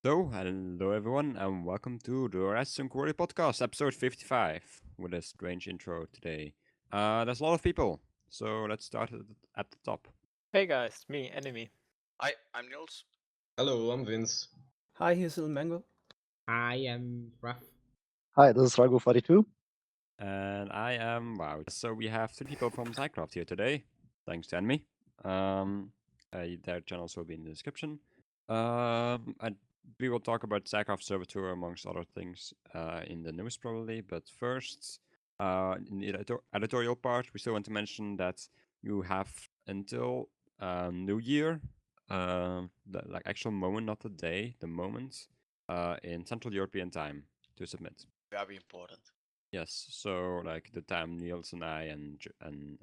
Hello everyone, and welcome to the Redstone Quarry podcast, episode 55, with a strange intro today. There's a lot of people, so let's start at the top. Hey guys, me, enemy. Hi, I'm Niels. Hello, I'm Vince. Hi, here's Little Mango. I am Raf. Hi, this is Ragou 42. And I am Wout. So we have three people from Scicraft here today, thanks to Enemy. Their channels will be in the description. And we will talk about Scicraft Server Tour amongst other things in the news probably, but first, in the editorial part, we still want to mention that you have until New Year, the actual moment, not the day, the moment, in Central European time to submit. Very important. Yes, so like the time Niels and I and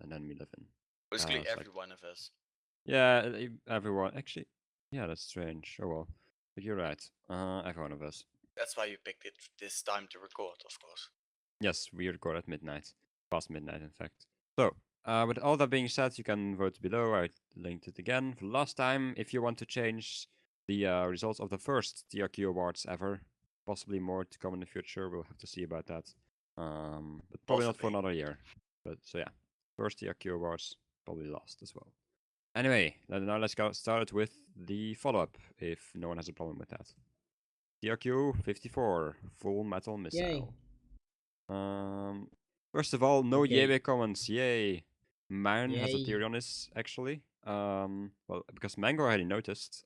then we live in. Basically, it's every like- one of us. Yeah, everyone actually. Yeah, that's strange. Oh well, but you're right. Every one of us. That's why you picked it this time to record, of course. Yes, we record at midnight, past midnight, in fact. So, with all that being said, you can vote below. I linked it again for last time. If you want to change the results of the first TRQ awards ever, possibly more to come in the future. We'll have to see about that. But probably not for Possibly. another year. But so yeah, first TRQ awards probably lost as well. Anyway, now let's get started with the follow-up. If no one has a problem with that, TRQ 54 Full Metal Missile. First of all, no Okay. Jewe comments. Yay! Myren has a Yay. theory on this actually. Well, because Mango already noticed.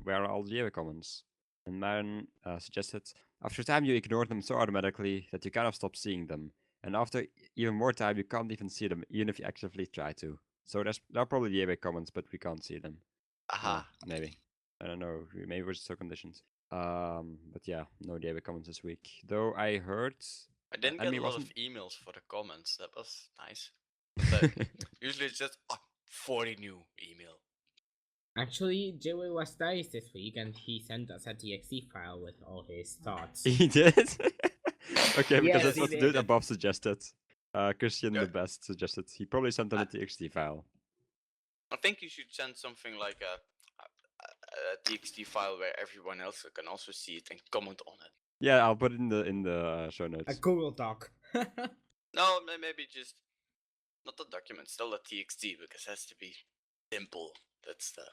Where are all the Jewe comments? And Myren suggested after time you ignore them so automatically that you kind of stop seeing them, and after even more time you can't even see them, even if you actively try to. So there are probably Jewe comments, but we can't see them. Aha. Maybe. I don't know. Maybe we're so conditioned. But yeah, no Jewe comments this week. Though I heard. I didn't get Enemy a lot wasn't- of emails for the comments. That was nice. But usually it's just 40 new email. Actually, Jewe was nice this week and he sent us a txt-file with all his thoughts. He did? Okay, because Yes, that's he what the did. dude above suggested. Christian the Good. best suggested. He probably sent them a TXT file. I think you should send something like a txt file where everyone else can also see it and comment on it. Yeah, I'll put it in the show A notes. Google Doc. No, maybe just not the document, still a txt because it has to be simple. That's the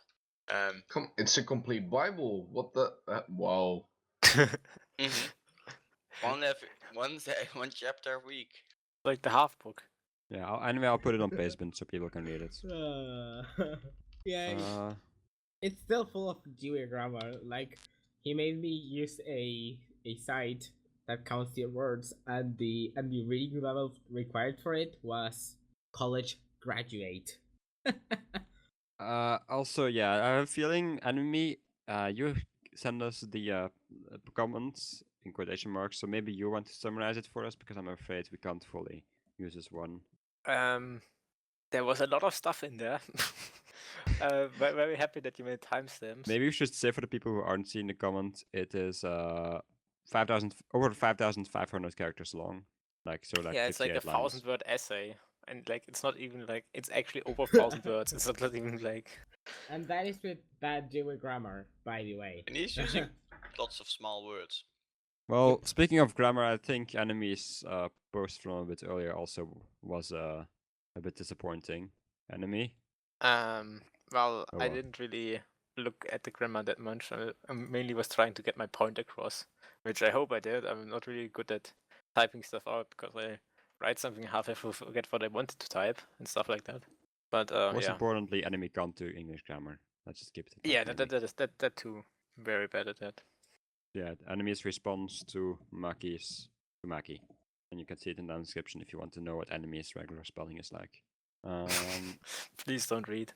It's a complete Bible. What the? Wow. mhm. one chapter a week. Like the half book. Yeah, anyway, I'll put it on Basement so people can read it. Yeah, Uh, it's still full of Jewe grammar. Like, he made me use a site that counts the words, and the reading level required for it was college graduate. also, yeah, I have a feeling, Enemy, you send us the comments in quotation marks, so maybe you want to summarize it for us, because I'm afraid we can't fully use this one. There was a lot of stuff in there. Very happy that you made timestamps. Maybe we should say for the people who aren't seeing the comment, it is over 5,500 characters long. Yeah, it's like 58 a lines. 1,000-word essay, and like it's not even like it's actually over 1,000 words. It's not even like. And that is with bad Jewe grammar, by the way. And he's using lots of small words. Well, speaking of grammar, I think Enemy's post from a bit earlier also was a bit disappointing. Enemy? Well, Oh, I well. didn't really look at the grammar that much. I mainly was trying to get my point across, which I hope I did. I'm not really good at typing stuff out because I write something half, I forget what I wanted to type and stuff like that. But Most yeah, importantly, Enemy can't do English grammar. Let's just keep it at that. yeah, maybe. that too. Very bad at that. Yeah, Enemy's response to Maki is to Maki. And you can see it in the description if you want to know what Enemy's regular spelling is like. Please don't read.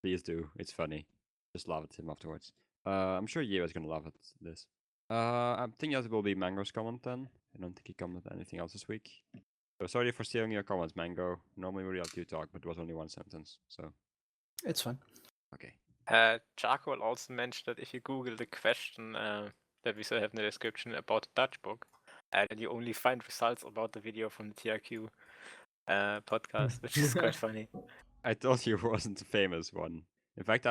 Please do. It's funny. Just laugh at him afterwards. I'm sure Yeo's gonna laugh at this. I think that will be Mango's comment then. I don't think he commented anything else this week. So sorry for stealing your comments, Mango. Normally we let you talk, but it was only one sentence. So It's fine. okay. Charcoal also mentioned that if you Google the question that we still have in the description about the Dutch book, then you only find results about the video from the TRQ podcast, which is quite funny. I thought you wasn't a famous one. In fact,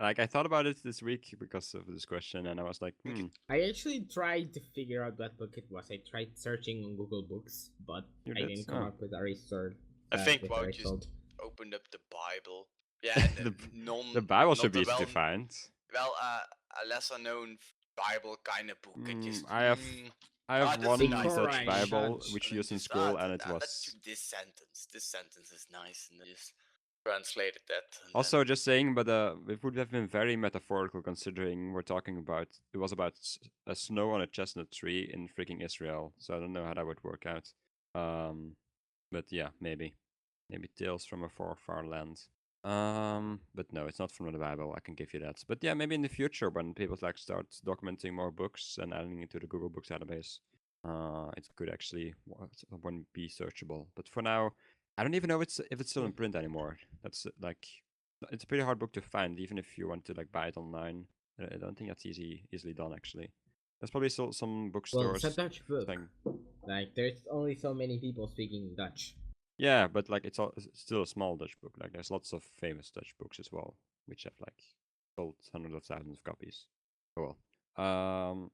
Like I thought about it this week because of this question, and I was like, I actually tried to figure out what book it was. I tried searching on Google Books, but You I did? didn't come Oh. up with a result. I think with a Wout just result. opened up the Bible. Yeah, and The Bible should not be a easy to find. Well, a lesser known Bible kind of book. It just. I have that's one nice Dutch Right, Bible Dutch. which And you used in just, school, and it let's was do this sentence. This sentence is nice, and I just translated that. And also just saying, but it would have been very metaphorical considering we're talking about it was about a snow on a chestnut tree in freaking Israel. So I don't know how that would work out. But yeah, maybe tales from a far land. But no, it's not from the Bible. I can give you that. But yeah, maybe in the future when people like start documenting more books and adding it to the Google Books database, it could actually one be searchable. But for now, I don't even know if it's still in print anymore. That's like it's a pretty hard book to find, even if you want to like buy it online. I don't think that's easily done actually. There's probably still some Well, bookstores. it's a Dutch book. thing. Like, there's only so many people speaking Dutch. Yeah, but like it's still a small Dutch book. Like there's lots of famous Dutch books as well, which have like sold hundreds of thousands of copies. Oh well.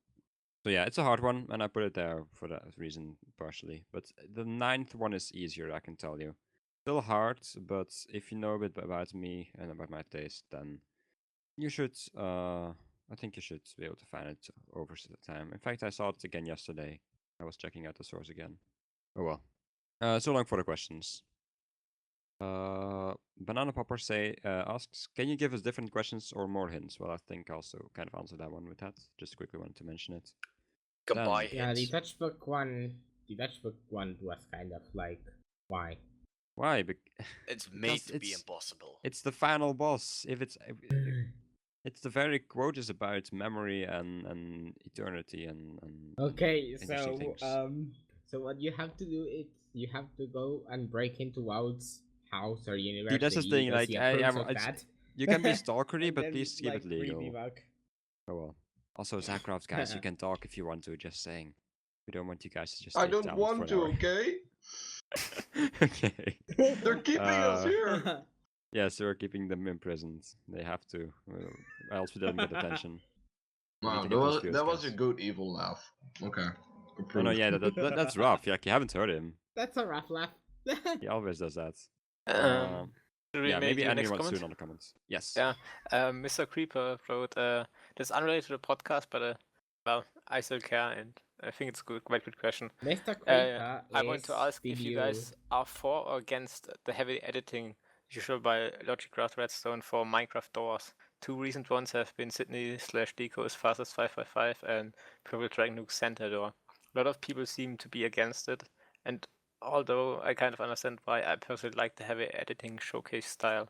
So yeah, it's a hard one, and I put it there for that reason partially. But the 9th one is easier, I can tell you. Still hard, but if you know a bit about me and about my taste, then you should. I think you should be able to find it over the time. In fact, I saw it again yesterday. I was checking out the source again. Oh well. So long for the questions. Banana Popper asks, can you give us different questions or more hints? Well, I think I also kind of answered that one with that. Just quickly wanted to mention it. can buy Yeah, the hits. Dutch book one. The Dutch book one was kind of like, why? Why? It's made to be it's- impossible. It's the final boss. It's the very quote is about memory and eternity and Okay, interesting so things. so what you have to do is you have to go and break into Wout's house or university. that's the thing, because like, he I approves am- of it's- that. You can be stalkery, And but then, please keep like, it legal. redebug. Oh well. Also, Scicraft guys, you can talk if you want to. Just saying. We don't want you guys to just. I stay don't silent want for an to, hour. okay? Okay. They're keeping us here. Yes, we're keeping them imprisoned. They have to, else we don't get attention. We need Wow, to get those that was views, a guys. good evil laugh. Okay. Oh no, Approved. yeah, that's rough. Like you haven't heard him. That's a rough laugh. He always does that. Should we Yeah, maybe maybe do Andy next wants comment? to in the comments. Yes. Yeah, Mr. Creeper wrote, this is unrelated to the podcast, but well, I still care, and I think it's good, quite good question. Mr. Creeper I want to is ask if you guys are for or against the heavy editing usual by Logicraft Redstone for Minecraft doors. Two recent ones have been Sydney/Deco's fastest 555 and Purple Dragon Nuke Center door. A lot of people seem to be against it, and although I kind of understand why, I personally like the heavy editing showcase style.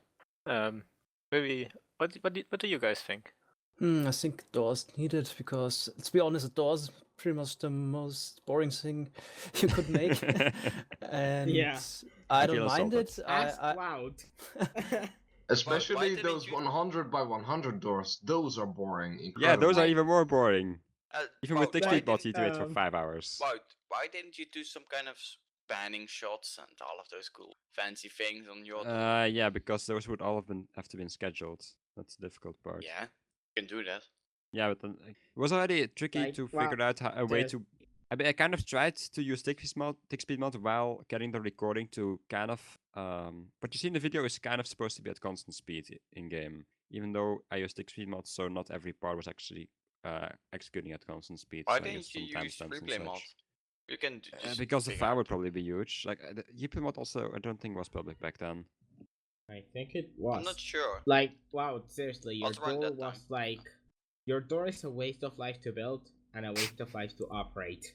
Maybe what do you guys think? I think doors needed because, let's be honest, a door's pretty much the most boring thing you could make. And Yeah. I I don't feel mind assaulted. it. Ask I Wout. Especially didn't those you- 100 by 100 doors. Those are boring. Yeah, those are incredibly. even more boring. Even with Wout, TXT why bots, you didn't- do it for 5 hours. Wout, why didn't you do some kind of spanning shots and all of those cool fancy things on your door? Yeah, because those would all have to been scheduled. That's the difficult part. Yeah, you can do that. Yeah, but then, it was already tricky Like, to well, figure out a way the- to. I kind of tried to use tick speed mod while getting the recording to kind of. What you see in the video is kind of supposed to be at constant speed in game, even though I use tick speed mod, so not every part was actually executing at constant speed. Why so I didn't used you some use timestamps and replay mod? such. You can just Because the figure file out. would probably be huge. Like the UP mod also, I don't think was public back then. I think it was. I'm not sure. Like, wow, seriously, your Was around door that time. was like, your door is a waste of life to build and a waste of life to operate.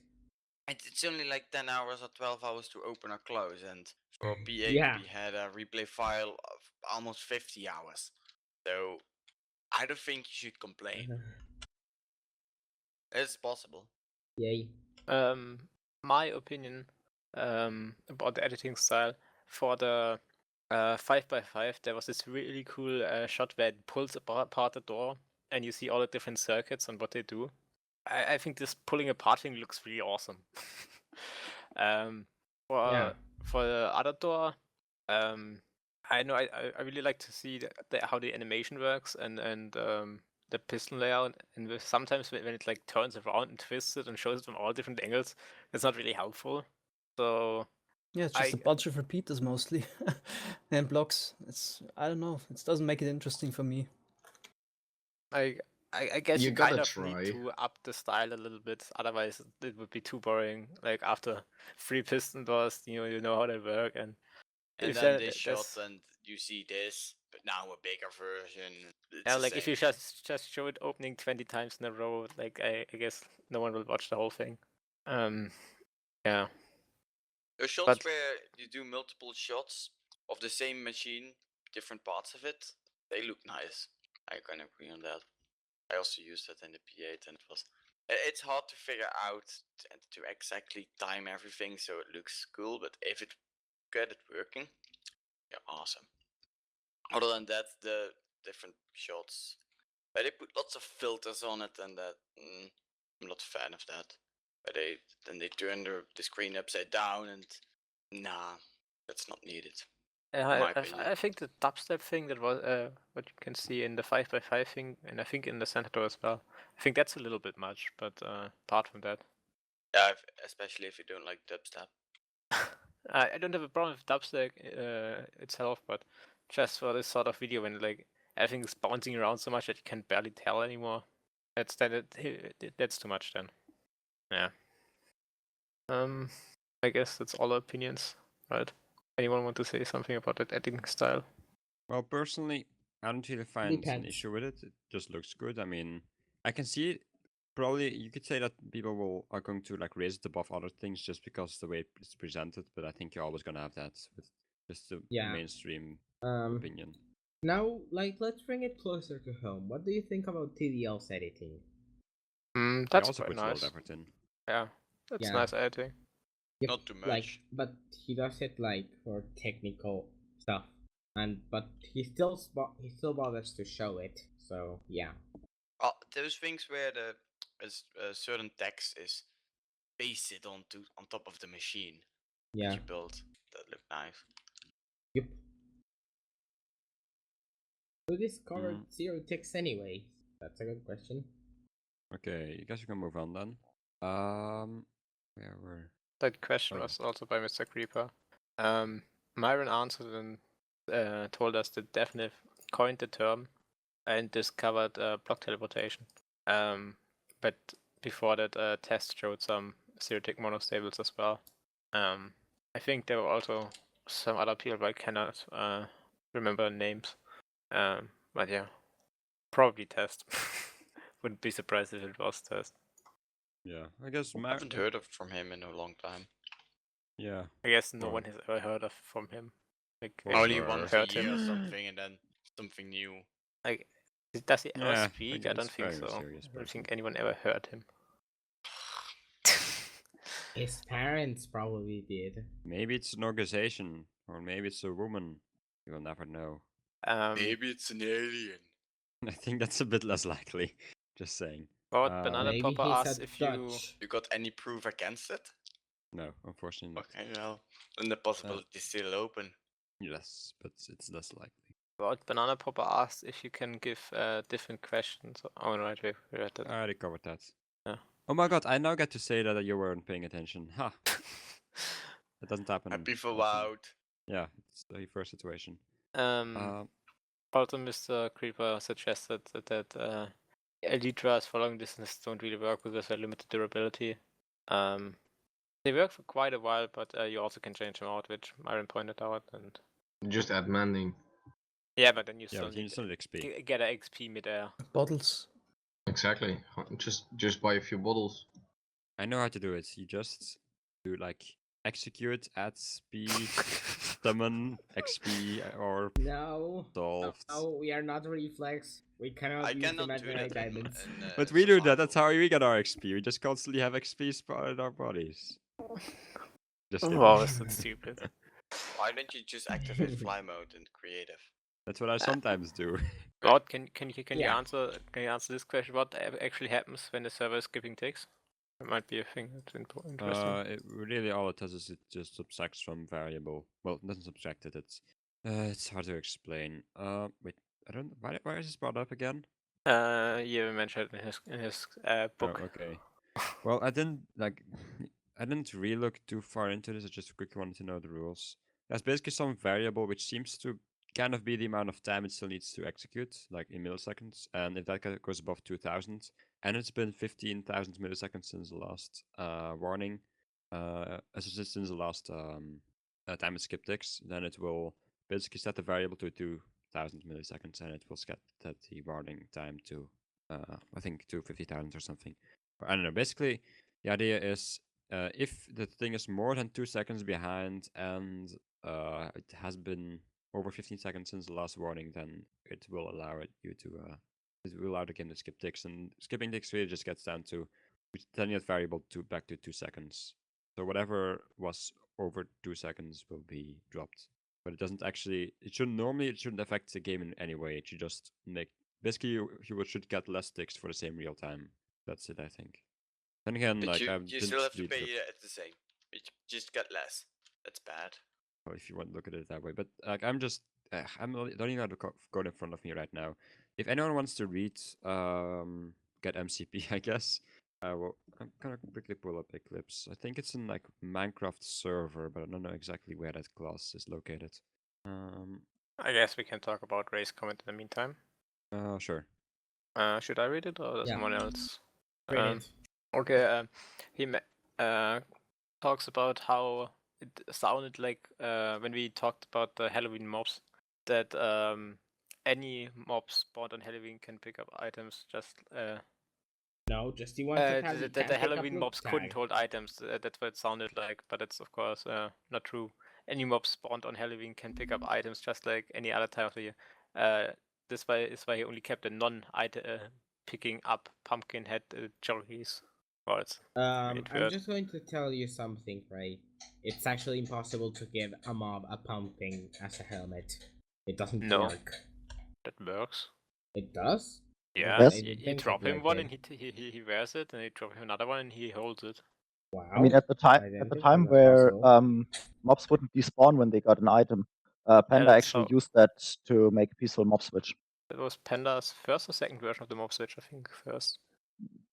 And it's only like 10 hours or 12 hours to open or close, and for P8 Yeah. we had a replay file of almost 50 hours. So I don't think you should complain. It's possible. Yay. My opinion about the editing style for the 5x5, there was this really cool shot where it pulls apart the door and you see all the different circuits and what they do. I think this pulling apart thing looks really awesome. Yeah. For the other door, I know. I really like to see how the animation works and the piston layout. And sometimes when it like turns around and twists it and shows it from all different angles, it's not really helpful. So Yeah, it's just a I- bunch of repeaters mostly and blocks. I don't know. It doesn't make it interesting for me. I guess You you kind gotta of try. need to up the style a little bit, otherwise it would be too boring. Like after 3 piston doors, you know how they work, and And if then that- this shot, that's- and you see this, but now a bigger version. It's yeah, the like if you same. just show it opening 20 times in a row, like I guess no one will watch the whole thing. Yeah. There's shots but- where you do multiple shots of the same machine, different parts of it. They look nice. I can agree on that. I also used that in the P8, and it's hard to figure out to exactly time everything so it looks cool. But if it get it working, yeah, awesome. Other than that, the different shots, they put lots of filters on it, and that I'm not a fan of that. But they turn the screen upside down, and nah, that's not needed. my opinion. I think the dubstep thing that was what you can see in the 5x5 thing, and I think in the Zeldathon as well. I think that's a little bit much, but apart from that, Yeah, especially if you don't like dubstep. I don't have a problem with dubstep itself, but just for this sort of video when like everything is bouncing around so much that you can barely tell anymore, that's too much then. Yeah. I guess that's all our opinions, right? Anyone want to say something about that editing style? Well, personally, I don't really find an Depends. issue with it. It just looks good. I mean, I can see it. Probably you could say that people are going to like raise it above other things just because the way it's presented. But I think you're always gonna have that with just the Yeah. mainstream opinion. Now, like, let's bring it closer to home. What do you think about TDL's editing? He That's also quite puts a lot nice. of effort in. Yeah, that's Yeah. nice editing. Yep, Not too like, much. but he does it like for technical stuff, but he still bothers to show it. So yeah. Those things where the certain text is pasted on top of the machine Yeah. that you built, that look nice. Yep. Who discovered Mm. zero ticks anyway? That's a good question. Okay, I guess you can move on then. Where were? That question Oh, yeah. was also by Mr. Creeper. Myren answered and told us that Definitive coined the term and discovered block teleportation. But before that, test showed some zero-tick monostables as well. I think there were also some other people, but I cannot remember names. But yeah, probably test. Wouldn't be surprised if it was test. Yeah, I guess I haven't heard from him in a long time. Yeah, I guess no Or- one has ever heard of from him. Like Or Only her. once a heard year him. or something, and then something new. Like, does he ever Yeah, speak? think I don't it's think very so. mysterious I don't think person. anyone ever heard him. His parents probably did. Maybe it's an organization, or maybe it's a woman. You will never know. Maybe it's an alien. I think that's a bit less likely. Just saying. But Banana Maybe Popper he's asked a if you. Dutch. You got any proof against it? No, unfortunately not. Okay, well, then the possibility is still open. Yes, but it's less likely. But Banana Popper asked if you can give different questions. Oh, right, we read that. I already covered that. Yeah. Oh my god, I now get to say that you weren't paying attention. Ha! That doesn't happen. Happy for often. Wout. Yeah, it's the first situation. Also, Mr. Creeper suggested that Elytras for long distance don't really work because they're limited durability. They work for quite a while, but you also can change them out, which Myren pointed out. And Just add mending. yeah, but then you Yeah, still but you need still need XP. get an XP midair. Bottles. Exactly. Just buy a few bottles. I know how to do it. You just do like execute, add speed, summon, XP, or No. solved. No, we are not reflex. We cannot I use cannot do imaginary that. diamonds. But we do that. That's how we get our XP. We just constantly have XP spot in our bodies. Just kidding. Wow, that's so stupid. Why don't you just activate fly mode in creative? That's what I sometimes do. What can you Yeah. answer this question? What actually happens when the server is skipping ticks? It might be a thing that's interesting. It really all it does is it just subtracts from variable. Well, it doesn't subtract it. It It's hard to explain. Wait, I don't. Why is this brought up again? You mentioned it in his book. Oh, okay. Well, I didn't I didn't really look too far into this. I just quickly wanted to know the rules. There's basically some variable which seems to kind of be the amount of time it still needs to execute, like in milliseconds. And if that goes above 2000, and it's been 15,000 milliseconds since the last warning, since the last time it skip ticks, then it will basically set the variable to 2000 milliseconds, and it will set the warning time to I think to 50,000 or something. I don't know. Basically, the idea is if the thing is more than 2 seconds behind and it has been over 15 seconds since the last warning, then it will allow you to it will allow the game to skip ticks. And skipping ticks really just gets down to turning that variable back to 2 seconds. So whatever was over 2 seconds will be dropped. But it doesn't actually. It shouldn't affect the game in any way. It should just make basically you should get less ticks for the same real time. That's it, I think. Then again, But like I you didn't still have to read pay the- at the same. You just get less. That's bad. well, if you want to look at it that way. But like I'm just don't even have the code in front of me right now. If anyone wants to read get MCP, I guess. Well, I'm gonna quickly pull up Eclipse. I think it's in like Minecraft server, but I don't know exactly where that class is located. I guess we can talk about Ray's comment in the meantime. Sure. Should I read it or does Yeah. someone else? Read Um, it. Okay. He talks about how it sounded like when we talked about the Halloween mobs that any mob spawned on Halloween can pick up items. Just No, just the ones that have that the Halloween mobs couldn't hold items. That's what it sounded like, but it's of course not true. Any mob spawned on Halloween can pick up items just like any other time of the year. This is why he only kept a non-item picking up pumpkin head cherries. Well, it's I'm inferred. just going to tell you something, Ray. It's actually impossible to give a mob a pumpkin as a helmet. It doesn't No. work. That works. It does? Yeah, Yes. you drop him one and he wears it, and you drop him another one and he holds it. Wow. I mean, at the time where mobs wouldn't despawn when they got an item, Panda that's actually how- used that to make a peaceful mob switch. That was Panda's first or second version of the mob switch, I think first.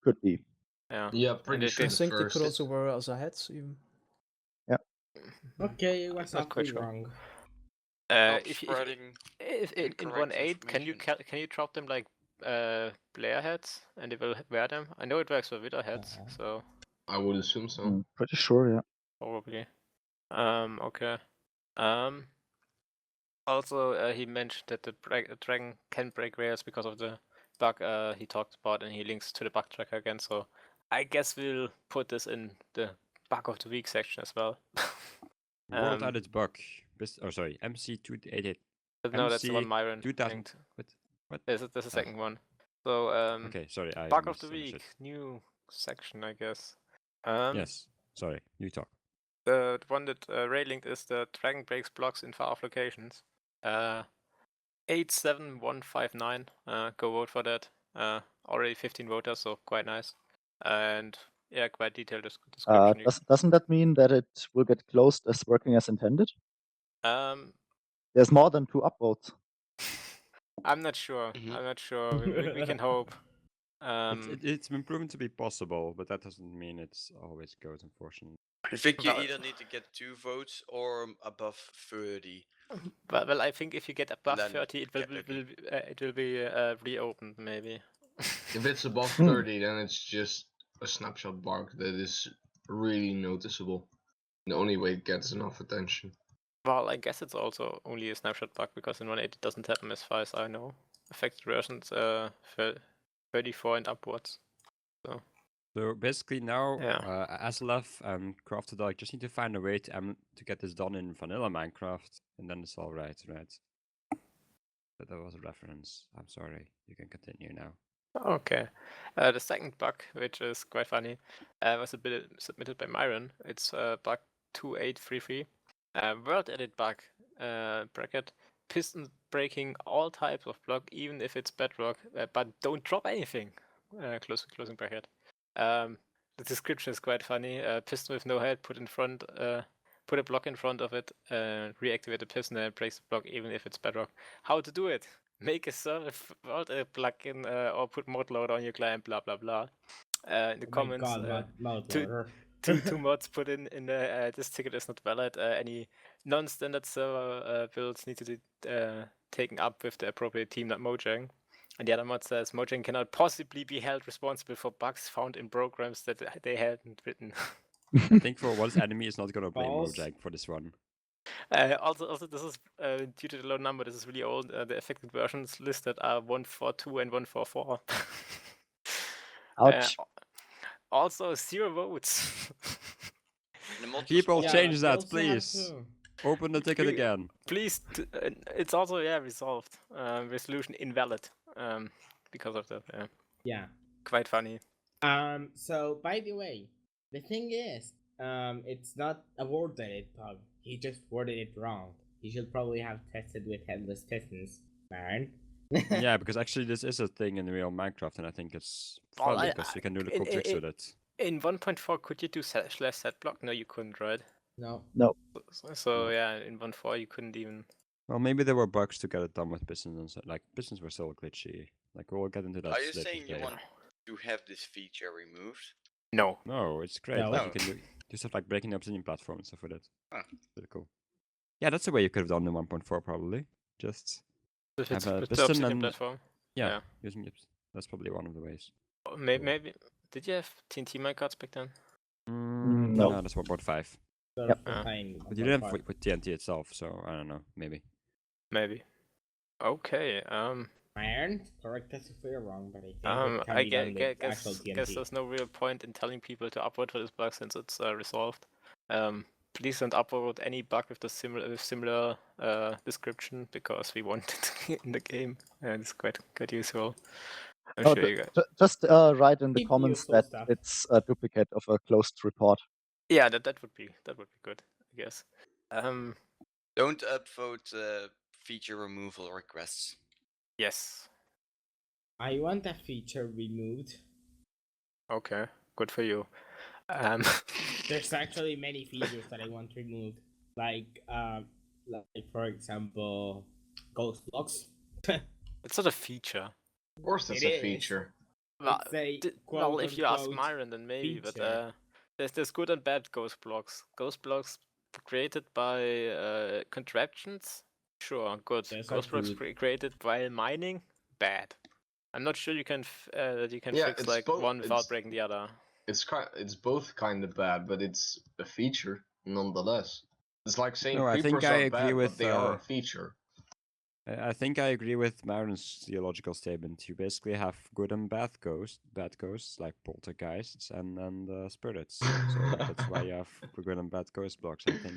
Could be. Yeah. Yeah, pretty it sure I the think they first. could also wear as a heads even. Okay, it was Not not quite quite sure. wrong. If spreading in incorrect 1.8 can you drop them like player heads and they will wear them? I know it works for Wither heads, so I would assume so. Pretty sure, yeah. probably. Okay. Also, he mentioned that the dragon can break rails because of the bug he talked about, and he links to the bug tracker again. So I guess we'll put this in the bug of the week section as well. World added bug. Sorry, MC288. No, that's the one MC Myren 2000. linked. What? There's a second one. So Okay, sorry. I bug of the misunderstood. week, new section, I guess. Yes. Sorry, you talk. The one that Ray linked is the dragon breaks blocks in far off locations. 87159. Go vote for that. Already 15 voters, so quite nice. And yeah, quite detailed description. Doesn't that mean that it will get closed as working as intended? Um, There's more than 2 upvotes. I'm not sure. Mhm. I'm not sure. We can hope. It's been proven to be possible, but that doesn't mean it's always goes, unfortunately. I think you Well, either need to get 2 votes or above 30. well, I think if you get above Then 30, it will be reopened maybe. If it's above 30, then it's just a snapshot bug that is really noticeable. The only way it gets enough attention. Well, I guess it's also only a snapshot bug because in 1.8 it doesn't happen as far as I know. Affected versions 34 and upwards. So basically now, Yeah. Aslaf and Crafted Dog just need to find a way to get this done in vanilla Minecraft, and then it's all right. But that was a reference. I'm sorry. You can continue now. Okay. The second bug, which is quite funny, was submitted by Myren. It's bug 2833. Word edit bug, bracket, Piston breaking all types of block, even if it's bedrock, but don't drop anything. Closing bracket. The description is quite funny. Piston with no head put in front, put a block in front of it, reactivate the piston, and it breaks the block even if it's bedrock. How to do it? Make a server plugin or put mod loader on your client, blah blah blah. In the comments, two mods put in the this ticket is not valid. Any non-standard server builds need to be taken up with the appropriate team, not Mojang. And the other mod says Mojang cannot possibly be held responsible for bugs found in programs that they hadn't written. I think for once, enemy is not gonna blame False. Mojang for this one. Also, this is due to the low number. This is really old. The affected versions listed are 142 and 144. Ouch. Also, 0 votes. The mod was People also- change you that, also have please. to- Open the ticket You- again. Please, it's also resolved. Resolution invalid. Because of that. Yeah. Quite funny. So by the way, the thing is, it's not a word-edit bug. He just worded it wrong. He should probably have tested with headless pistons, Myren. Yeah, because actually this is a thing in real Minecraft, and I think it's Well, fun because you can do the cool tricks with it. In 1.4, could you do /set block? No, you couldn't, right? No. So yeah, in 1.4 you couldn't even. Well, maybe there were bugs to get it done with pistons, and so, like pistons were still glitchy. Like we'll get into that. Are you later saying you today. want to have this feature removed? No. No, it's great. No. Like you can do stuff like breaking the obsidian platform and stuff with it. Huh. Pretty cool. Yeah, that's the way you could have done in 1.4 probably. Just If have it's a with the piston obsidian and platform. yeah, using it. That's probably one of the ways. Maybe. Did you have TNT minecarts back then? No. No, that's 1.5. Sort Yep. of contain But you didn't have 1.5. with TNT itself, so I don't know. Maybe. Maybe. Okay. Myren, correct us if we're wrong, but I think it can I be done with actual guess TNT. there's no real point in telling people to upvote for this bug since it's resolved. Please don't upvote any bug with the similar description because we want it in the game, and it's quite useful. I'm No, sure you guys. just write in the Keep comments useful that stuff. it's a duplicate of a closed report. Yeah, that would be good, I guess. Don't upvote feature removal requests. Yes. I want that feature removed. Okay, good for you. There's actually many features that I want removed, like for example, ghost blocks. It's not a feature. Of course, that's It a is. feature. Well, It's a well, if you ask quote-unquote Myren, then maybe. But feature. there's good and bad ghost blocks. Ghost blocks created by contraptions, sure, good. Those are Ghost blocks good. created while mining, bad. I'm not sure you can Yeah, fix it's like both- one without it's- breaking the other. It's both kind of bad, but it's a feature nonetheless. It's like saying No, I think creepers I are agree bad, with, but they are a feature. I think I agree with Myron's theological statement. You basically have good and bad ghosts like poltergeists and spirits. So that's why you have good and bad ghost blocks. I think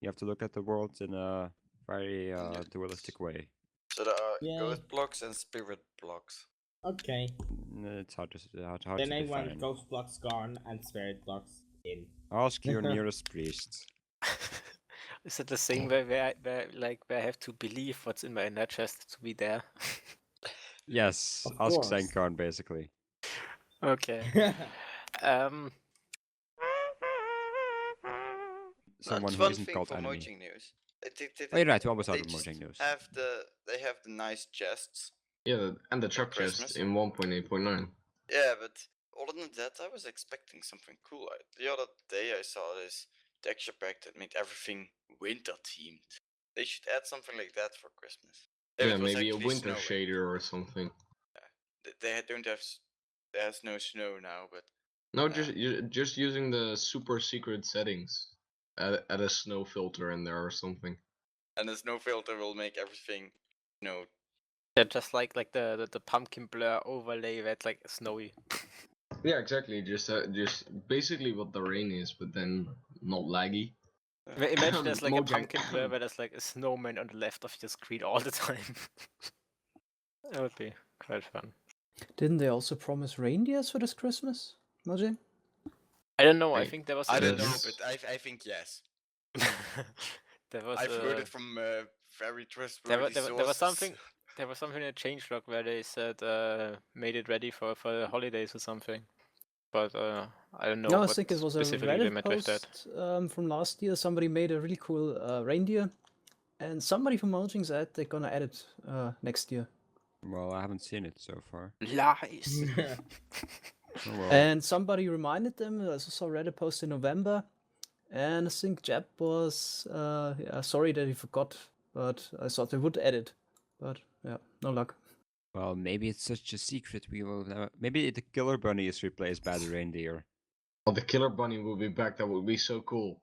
you have to look at the world in a very dualistic way. So there are Yeah. ghost blocks and spirit blocks. Okay. It's hard to Then I define. want ghost blocks gone and spirit blocks in. Ask your nearest priest. Is it the same way where I have to believe what's in my inner chest to be there? Yes, Of ask course. Zankarn basically. Okay. Someone That's who one isn't thing called for enemy. Mojang News. Oh, you're right. We always They started just Mojang News. they have the nice chests. Yeah, and the truck chest Christmas. in 1.8.9. Yeah, but other than that, I was expecting something cool. The other day I saw this texture pack that made everything winter themed. They should add something like that for Christmas. If Yeah, it was maybe a actually winter snowing. shader or something. They don't have. There's no snow now, but No, just using the super secret settings. Add a snow filter in there or something. and the snow filter will make everything, Yeah, just like the pumpkin blur overlay that's like snowy. Yeah, exactly. Just basically what the rain is, but then not laggy. Imagine there's like a Mojang. pumpkin blur where there's like a snowman on the left of your screen all the time. That would be quite fun. Didn't they also promise reindeers for this Christmas, Mojang? I don't know. I Hey, think there was. I don't know, Yes. but I think yes. There was. I've heard it from very There trustworthy was sources. something. There was something in a changelog where they said made it ready for the holidays or something. but I don't know No, I what think it was a specifically they Reddit meant with that. post from last year. Somebody made a really cool reindeer, and somebody from Mojang said they're gonna add it next year. Well, I haven't seen it so far. Lies. Oh well. And somebody reminded them. I saw a Reddit post in November, and I think Jeb was sorry that he forgot, but I thought they would add it. But yeah, no luck. Well, maybe it's such a secret we will never. Maybe the killer bunny is replaced by the reindeer. Oh, the killer bunny will be back. That would be so cool.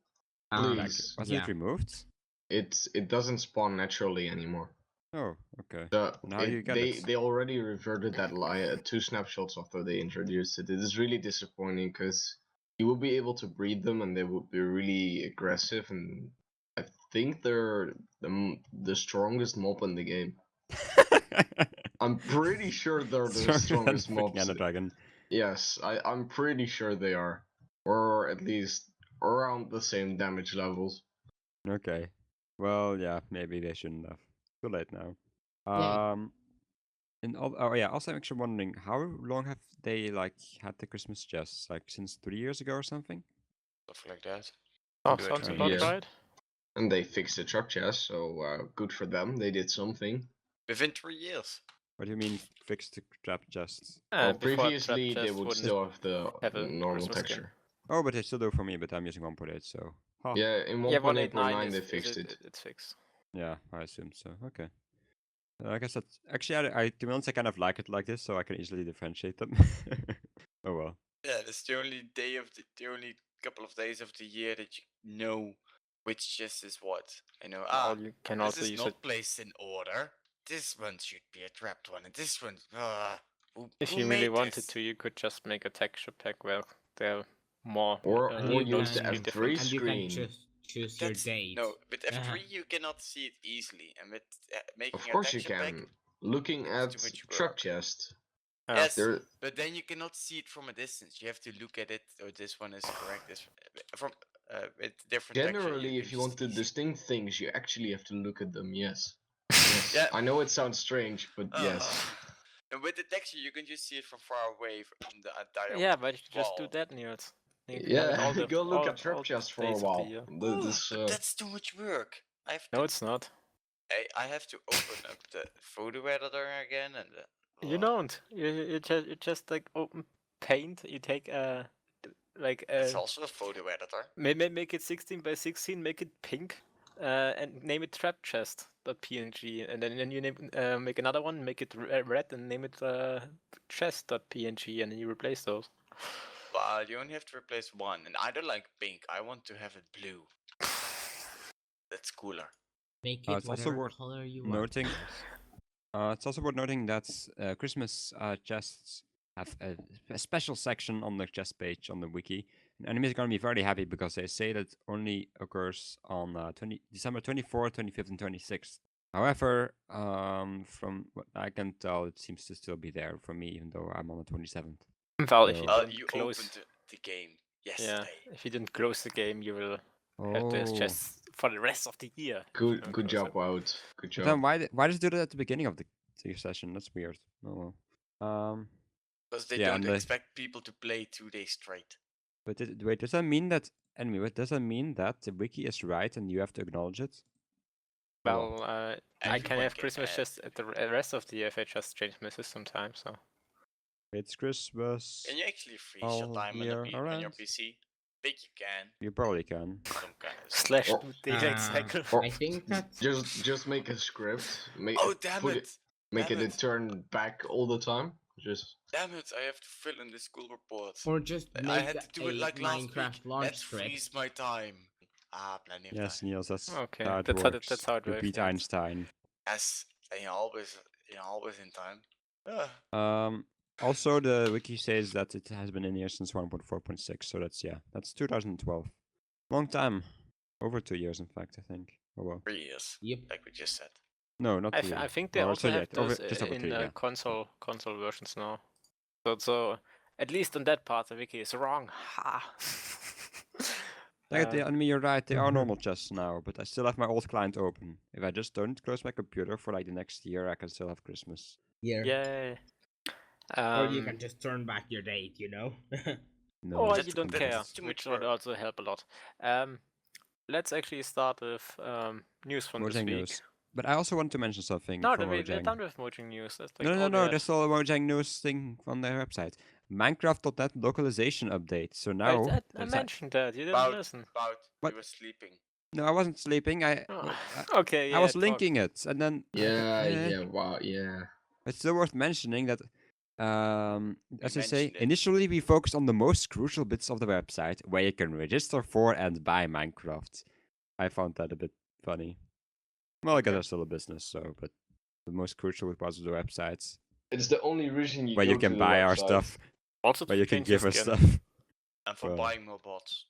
Please. Was yeah. it removed? It doesn't spawn naturally anymore. Oh, okay. So And how do you get they it? they already reverted that lie 2 snapshots after they introduced it. It is really disappointing because you will be able to breed them and they would be really aggressive, and I think they're the strongest mob in the game. I'm pretty sure they're the strongest mobs. Ender dragon. Yes, I'm pretty sure they are, or at least around the same damage levels. Okay. Well, yeah, maybe they shouldn't have. Too late now. Yeah. Oh yeah. Also, I'm actually wondering how long have they had the Christmas chests? Like since 3 years ago or something? Stuff like that. Oh, Do it sounds in a about year. right. And they fixed the truck chest, so good for them. They did something. Within 3 years. What do you mean fix the trap chests? Well, Before previously trap they chest would wouldn't still have the have a normal Christmas skin. texture. Oh, but they still do for me. But I'm using 1.8, so. Ha. Yeah, in Yeah, 1.8.9 they fixed it. It's fixed. Yeah, I assume so. Okay. I guess that's actually to be honest, I kind of like it like this, so I can easily differentiate them. Oh well. Yeah, that's the only only couple of days of the year that you know which chest is what. You know, Or you can this also is use not it placed in order. This one should be a trapped one, and this one. if who you really made wanted this? to. You could just make a texture pack where they're more Or you use the can- F3 different. And you can screen. just choose your date. No, with F3 Uh-huh. you cannot see it easily, and with making Of a course you texture pack, can. Looking it's at too much truck work. chest, Yes, there. but then you cannot see it from a distance. You have to look at it. Oh, this one is correct. This from with different Generally, texture, if you want to easily- distinct things, you actually have to look at them. Yes. Yes. Yeah. I know it sounds strange, but yes. And with the texture, you can just see it from far away from the entire. Yeah, but you just do wall. that, Niels. You can have it Yeah, all the, go look all, at trap all chest for a days of the while. year. But that's too much work. I have No, to, it's not. I have to open up the photo editor again, and You don't. You just like open Paint. You take It's also a photo editor. make it 16 by 16. Make it pink. And name it trap chest.png, and then you make another one, make it red, and name it chest.png, and then you replace those. Well, you only have to replace one, and I don't like pink. I want to have it blue. That's cooler. Make It's it also whatever worth color you want. noting. It's also worth noting that Christmas chests have a special section on the chest page on the wiki. And enemies are going to be very happy because they say that only occurs on December 24th, 25th, and 26th. However, from what I can tell, it seems to still be there for me, even though I'm on the 27th. Well, if you So- didn't You close, opened the game yeah, yesterday. if you didn't close the game, you will have this Oh. chests for the rest of the year. if you Good, don't good close job, it. Wout. Good But job. then why does it do that at the beginning of the session? That's weird. Oh well. Because they Yeah, don't and expect people to play 2 days straight. But wait, does that mean that does that mean that the wiki is right and you have to acknowledge it? Well, I can everyone have can Christmas add. just at the rest of the year if I just change my system time. So It's Christmas. Can you actually freeze all your time on, year on your around. PC? Think you can. You probably can. Some kind of slash Or- daylight cycle. Or I think that's just make a script. Oh damn put it! Make Damn it turn back all the time. Just Damn it! I have to fill in the school report. or just I make had to do it a like last Minecraft week. launch Let's script. freeze my time. Plenty of Yes, time. Niels, that's Okay, how it that's works. how it You works, beat Niels. Einstein. Yes, and you're always in time. Also, the wiki says that it has been in here since 1.4.6, so that's 2012. Long time. Over 2 years, in fact, I think. Oh well. 3 years, Yep. like we just said. No, not I 3. think they Or also so, have over, those just over in 3, yeah. console versions now. So at least on that part, the wiki is wrong. Ha. I mean, you're right, they are normal chests now, but I still have my old client open. If I just don't close my computer for like the next year, I can still have Christmas. Yeah. Yay. Or you can just turn back your date, you know? No. Or That's you don't too- care, that's too which much would work. also help a lot. Let's actually start with news from this Mojang week. news. But I also want to mention something No, from we're Mojang. done with Mojang news. That's like No, all we have. there's still a Mojang news thing on their website. Minecraft.net localization update. So now... I there's mentioned that. You didn't About, listen. What? you were sleeping. No, I wasn't sleeping. Oh, okay, yeah. I was talk. linking it, and then... Wow, yeah. It's still worth mentioning that, as I say, mentioned it. initially we focused on the most crucial bits of the website, where you can register for and buy Minecraft. I found that a bit funny. Well, I guess it's still a business, so, but the most crucial parts of the websites, It's the only reason you where go you can to the buy our website. stuff, Also, where to you can change your give us skin. stuff. And for Well. buying more bots.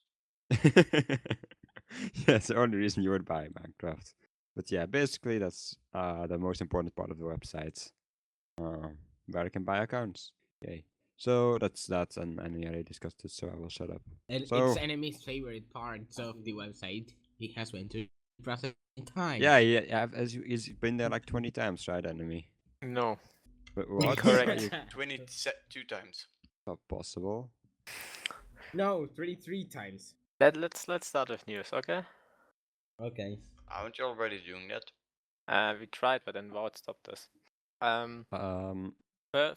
That's the only reason you would buy Minecraft. But yeah, basically that's the most important part of the website, where you can buy accounts. Yay. So that's that, and we already discussed it, so I will shut up. And So- it's enemy's favorite parts of the website. He has went to process time. Yeah, he's been there like 20 times, right, enemy? No. But what? Correct. Are you 22 times. not possible? No, 33 times. Let's start with news, okay? Okay. Aren't you already doing that? We tried, but then Wout stopped us.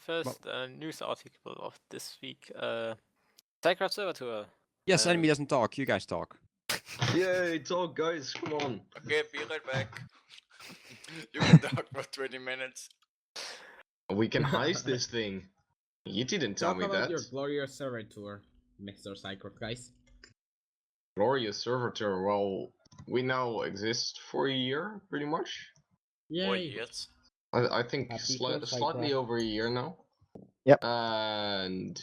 First news article of this week. Scicraft server tour. Yes, enemy doesn't talk. You guys talk. Yay, talk, guys, come on. Okay, be right back. You can talk for 20 minutes. We can heist this thing. You didn't tell Talk me about that. your glorious server tour, Mr. Scicraft, guys. Glorious server tour. Well, we now exist for a year, pretty much. 4 Yay! years. I think Happy for slightly Scicraft. over a year now. Yep. And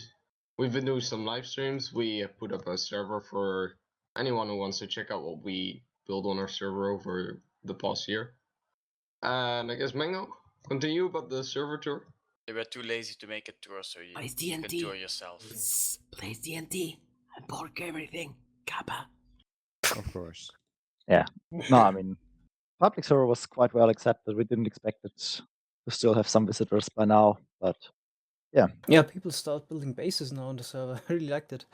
we've been doing some live streams. We put up a server for anyone who wants to check out what we built on our server over the past year. And I guess Mango, continue about the server tour. They were too lazy to make a tour, so you Plays can TNT. tour yourself. Plays TNT. And pork everything. Kappa. Of course. No, I mean, public server was quite well accepted. We didn't expect it to still have some visitors by now, but Yeah, people start building bases now on the server. I really liked it.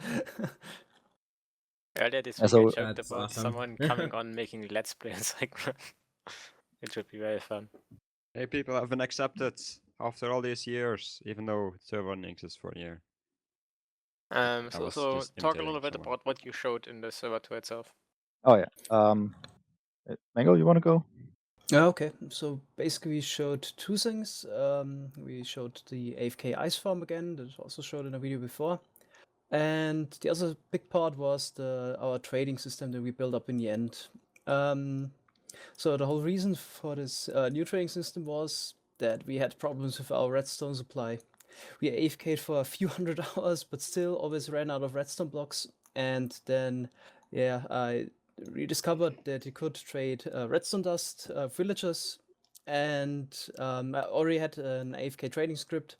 Earlier this Yeah, week, so- I joked That's about awesome. someone coming on making Let's Play in Scicraft. It should be very fun. Hey, people have been accepted after all these years, even though the server only exists for a year. I So was just talk a imitating little bit someone. about what you showed in the server tour itself. Oh yeah. Mango, you want to go? Okay, so basically we showed two things. We showed the AFK ice farm again, that was also showed in a video before. And the other big part was our trading system that we built up in the end. So the whole reason for this new trading system was that we had problems with our redstone supply. We AFK'd for a few hundred hours, but still always ran out of redstone blocks. And then, yeah, I rediscovered that you could trade redstone dust, villagers, and I already had an AFK trading script,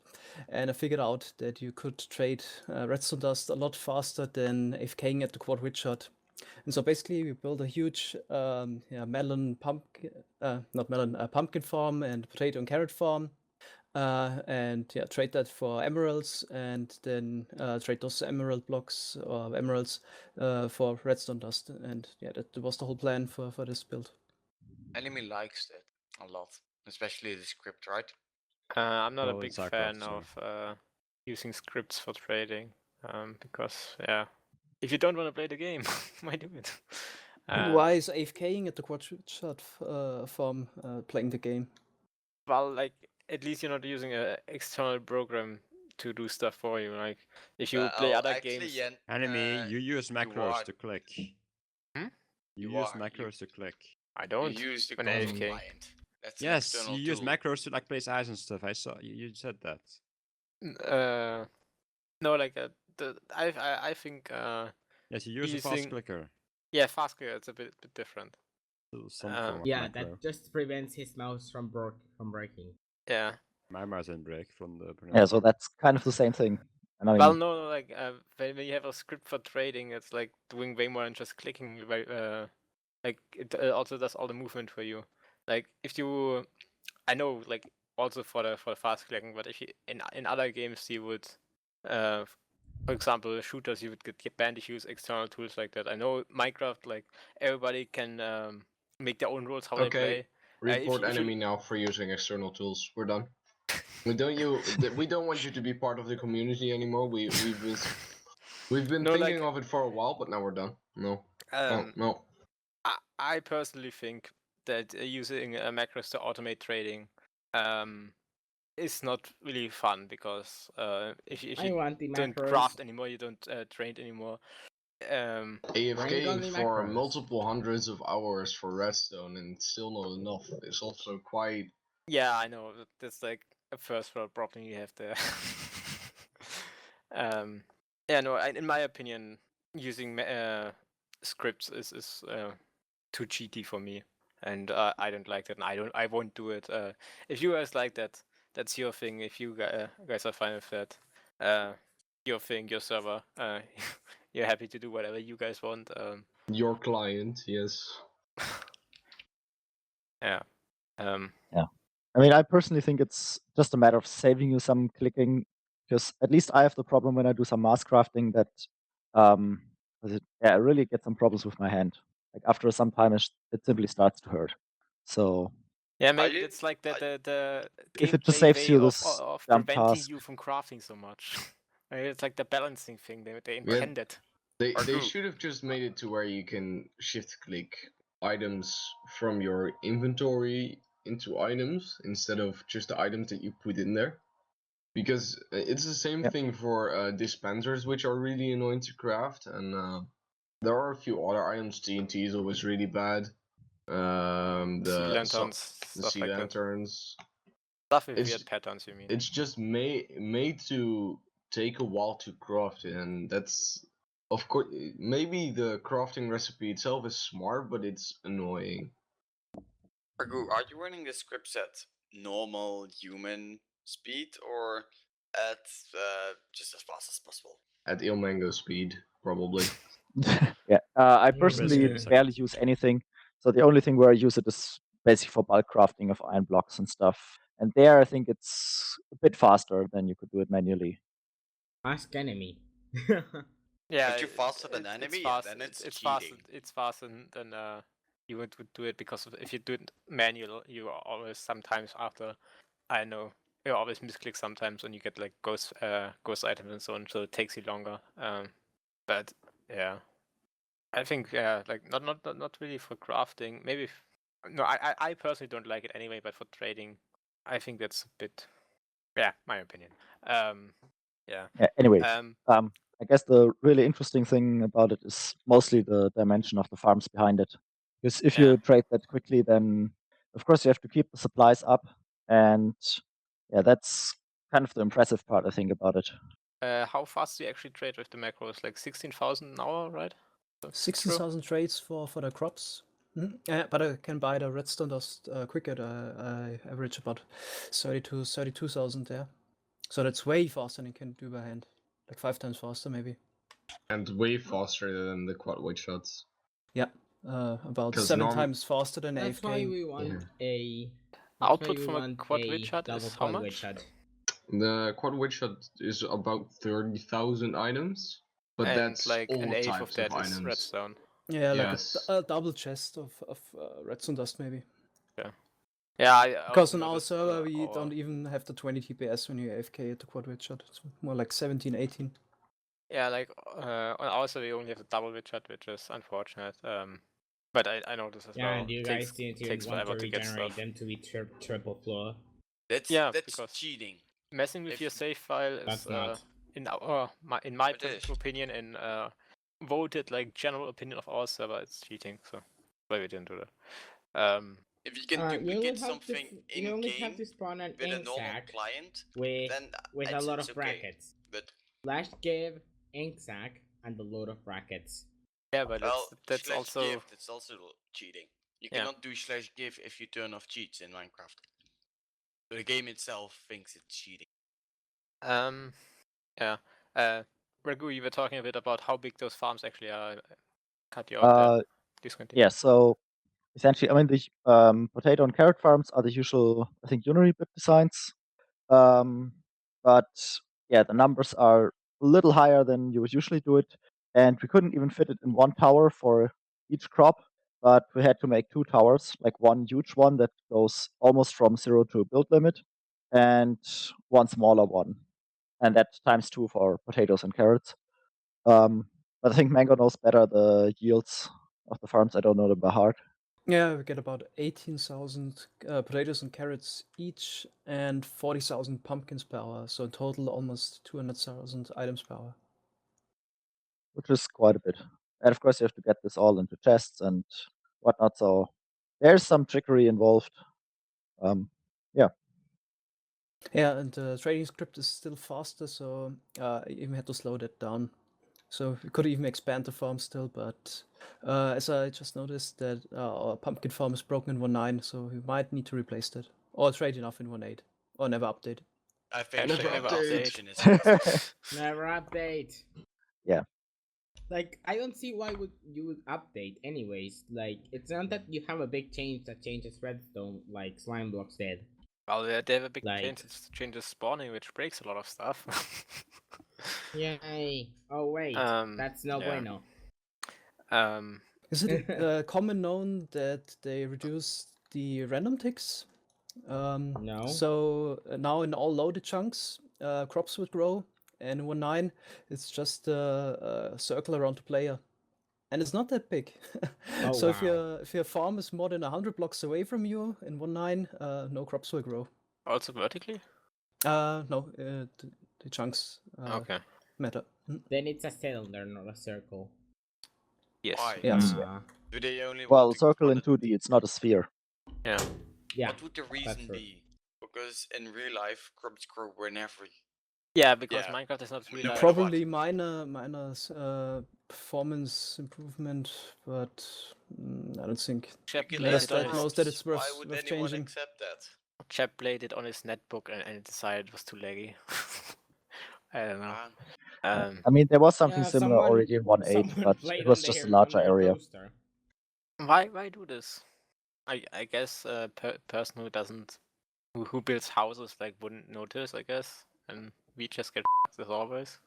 and I figured out that you could trade redstone dust a lot faster than AFKing at the quad witch shot. And so basically, we built a huge pumpkin farm and potato and carrot farm. And yeah, trade that for emeralds, and then trade those emerald blocks or emeralds for redstone dust. And yeah, that was the whole plan for this build. Enemy likes that a lot, especially the script, right? I'm not a Well, big it's Scicraft, fan so- of using scripts for trading, because yeah, if you don't want to play the game, why do it? Why is AFKing at the quad shot farm playing the game? Well, like at least you're not using an external program to do stuff for you. Like if you play Well, other actually, games, Enemy, you use macros are- to click. Hmm? You You use are, macros you- to click. I you don't. use the when console AFK. client. That's an Yes, external you use tool. macros to like place eyes and stuff. I saw you said that. No, like I think Yes, you use a fast using- clicker. yeah, fast clicker it's a bit different. Some form of Yeah, macro. that just prevents his mouse from breaking. Yeah. My mouse didn't break from the. Yeah, so that's kind of the same thing. And I mean, Well, no, like when you have a script for trading, it's like doing way more than just clicking. Like it also does all the movement for you. Like if you, I know, like also for the fast clicking, but if you in other games you would for example, shooters, you would get banned if you use external tools like that. I know Minecraft, like everybody can make their own rules how they play. Report if you- enemy now for using external tools. We're done. We don't want you to be part of the community anymore. We've been No, thinking like, of it for a while, but now we're done. No. um, No. I personally think that using macros to automate trading is not really fun because if I you want the don't macros. craft anymore, you don't trade anymore. Bring AFK on the for macros. multiple hundreds of hours for Redstone and still not enough is also quite. Yeah, I know. That's like a first world problem you have there. Yeah, no. In my opinion, using scripts is too cheaty for me, and I don't like that, and I won't do it. If you guys like that, that's your thing. If you guys are fine with that, your thing, your server. You're happy to do whatever you guys want. Your client, yes. Yeah. I mean, I personally think it's just a matter of saving you some clicking, because at least I have the problem when I do some mask crafting that I really get some problems with my hand. Like after some time, it simply starts to hurt. So Yeah, maybe you- it's like the if it just gameplay saves way you of this dumb preventing task, you from crafting so much. It's like the balancing thing they Yeah. intended. They Ragou. should have just made it to where you can shift click items from your inventory into items instead of just the items that you put in there. Because it's the same Yep. thing for dispensers, which are really annoying to craft, and there are a few other items. TNT is always really bad. Sea lanterns, The stuff sea like that. lanterns. Stuff with It's- weird patterns, you mean? It's just made to take a while to craft, and that's of course maybe the crafting recipe itself is smart, but it's annoying. Ragou, are you running the scripts at normal human speed or at just as fast as possible? At Ilmango speed, probably. yeah, I Yeah, personally but- barely use anything. So the only thing where I use it is basically for bulk crafting of iron blocks and stuff. And there, I think it's a bit faster than you could do it manually. Ask enemy. Yeah, If you're faster than enemy, yeah, then it's faster. cheating. It's faster than you would do it because if you do it manual, you are always sometimes after. I know you always misclick sometimes when you get like ghost items and so on, so it takes you longer. But yeah, I think like not really for crafting. Maybe no, I personally don't like it anyway. But for trading, I think that's a bit. Yeah, my opinion. Yeah. Anyway, Um. I guess the really interesting thing about it is mostly the dimension of the farms behind it. Because if Yeah. you trade that quickly, then of course you have to keep the supplies up, and yeah, that's kind of the impressive part I think about it. How fast do you actually trade with the macros? Like 16,000 an hour, right? So, 16,000 trades for the crops. But I can buy the redstone dust quicker. I average about 30 to 32,000 there. So that's way faster than you can do by hand. Like 5 times faster, maybe. And way faster than the quad weight shots. Yeah, about 'Cause 7 times faster than That's AFK. why we want a Output from a quad a witch shot double is how quad much? witch shot. The quad weight shot is about 30,000 items, but and that's like all an eighth types of that is items. redstone. Yeah, like Yes. a double chest of redstone dust, maybe. Yeah, I Because also on our noticed, server, we our- don't even have the 20 TPS when you AFK at the quad witch shot. It's more like 17, 18. Yeah, like on our server we only have a double witch shot, which is unfortunate. But I noticed as Yeah, well. and you takes, guys didn't even takes want to forever to get regenerate stuff. them to be triple floor. That's because- cheating. Messing with If- your save file is That's not. in my It is. personal opinion and voted like general opinion of our server, it's cheating. So why we didn't do that. If you can You only duplicate have something to, you only have in to game spawn an with a ink normal sack client, with then a lot it's of okay. brackets. But Slash give ink sack and a load of brackets. Yeah, but well, that's slash also gift, it's also cheating. You Yeah. cannot do slash give if you turn off cheats in Minecraft. So the game itself thinks it's cheating. yeah. Ragou, you were talking a bit about how big those farms actually are. Cut you out there. Please continue. Yeah, so essentially, I mean, the potato and carrot farms are the usual, I think, unary bit designs. But yeah, the numbers are a little higher than you would usually do it, and we couldn't even fit it in one tower for each crop, but we had to make 2 towers, like one huge one that goes almost from 0 to build limit, and one smaller one, and that times 2 for potatoes and carrots. But I think Mango knows better the yields of the farms. I don't know them by heart. Yeah, we get about 18,000 potatoes and carrots each, and 40,000 pumpkins per hour. So in total, almost 200,000 items per hour. Which is quite a bit. And of course, you have to get this all into chests and whatnot. So there's some trickery involved. Yeah. Yeah, and the trading script is still faster, so I even had to slow that down. So we could even expand the farm still, but as I just noticed that our pumpkin farm is broken in 1.9, so we might need to replace that. Or trade enough in 1.8. Or never update. I think Never the update. option is fixed. Never update. Yeah. Like, I don't see why you would update anyways. Like, it's not that you have a big change that changes redstone like Slime Blocks did. Well, they have a big Like- change. It changes spawning, which breaks a lot of stuff. Yay. Oh wait, that's no yeah. bueno. Is it common known that they reduce the random ticks? No. So now in all loaded chunks, crops would grow, and in 1.9, it's just a circle around the player, and it's not that big. Oh, So wow. if your farm is more than 100 blocks away from you in 1.9, no crops will grow. Also vertically? No, the chunks Okay. matter. Then it's a cylinder, not a circle. Yes. Why? Yes. Ah, Do they only Well, want to circle run in it? 2D, it's not a sphere. Yeah. yeah. What would the reason true. be? Because in real life, crops grow whenever. Yeah, because Yeah. Minecraft is not We really know like. what. Probably minor performance improvement, but I don't think Chap Regulate played Unless it the on that his knows that it's Why worth would worth anyone changing. accept that? chap played it on his netbook and it decided it was too laggy. I don't know. Ah, I mean, there was something Yeah, similar already in 1.8, someone but played it was on just a their- larger on their area. toaster. Why do this? I guess a person who doesn't who builds houses like wouldn't notice, I guess, and we just get as always.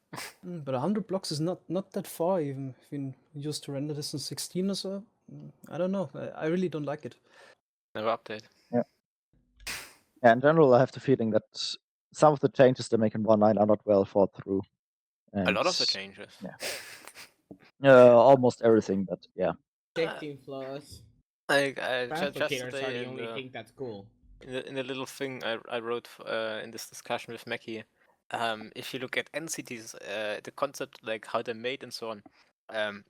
But 100 blocks is not that far, even if you used to render this in 16 or so. I don't know. I really don't like it. Never update. Yeah, in general, I have the feeling that some of the changes they make in 1.9 are not well thought through. A And lot of the changes. almost everything, but yeah. Check team flaws. I just Translocators are today the only thing that's cool. in the little thing I wrote in this discussion with Mackie, if you look at NCTs, the concept like how they're made and so on,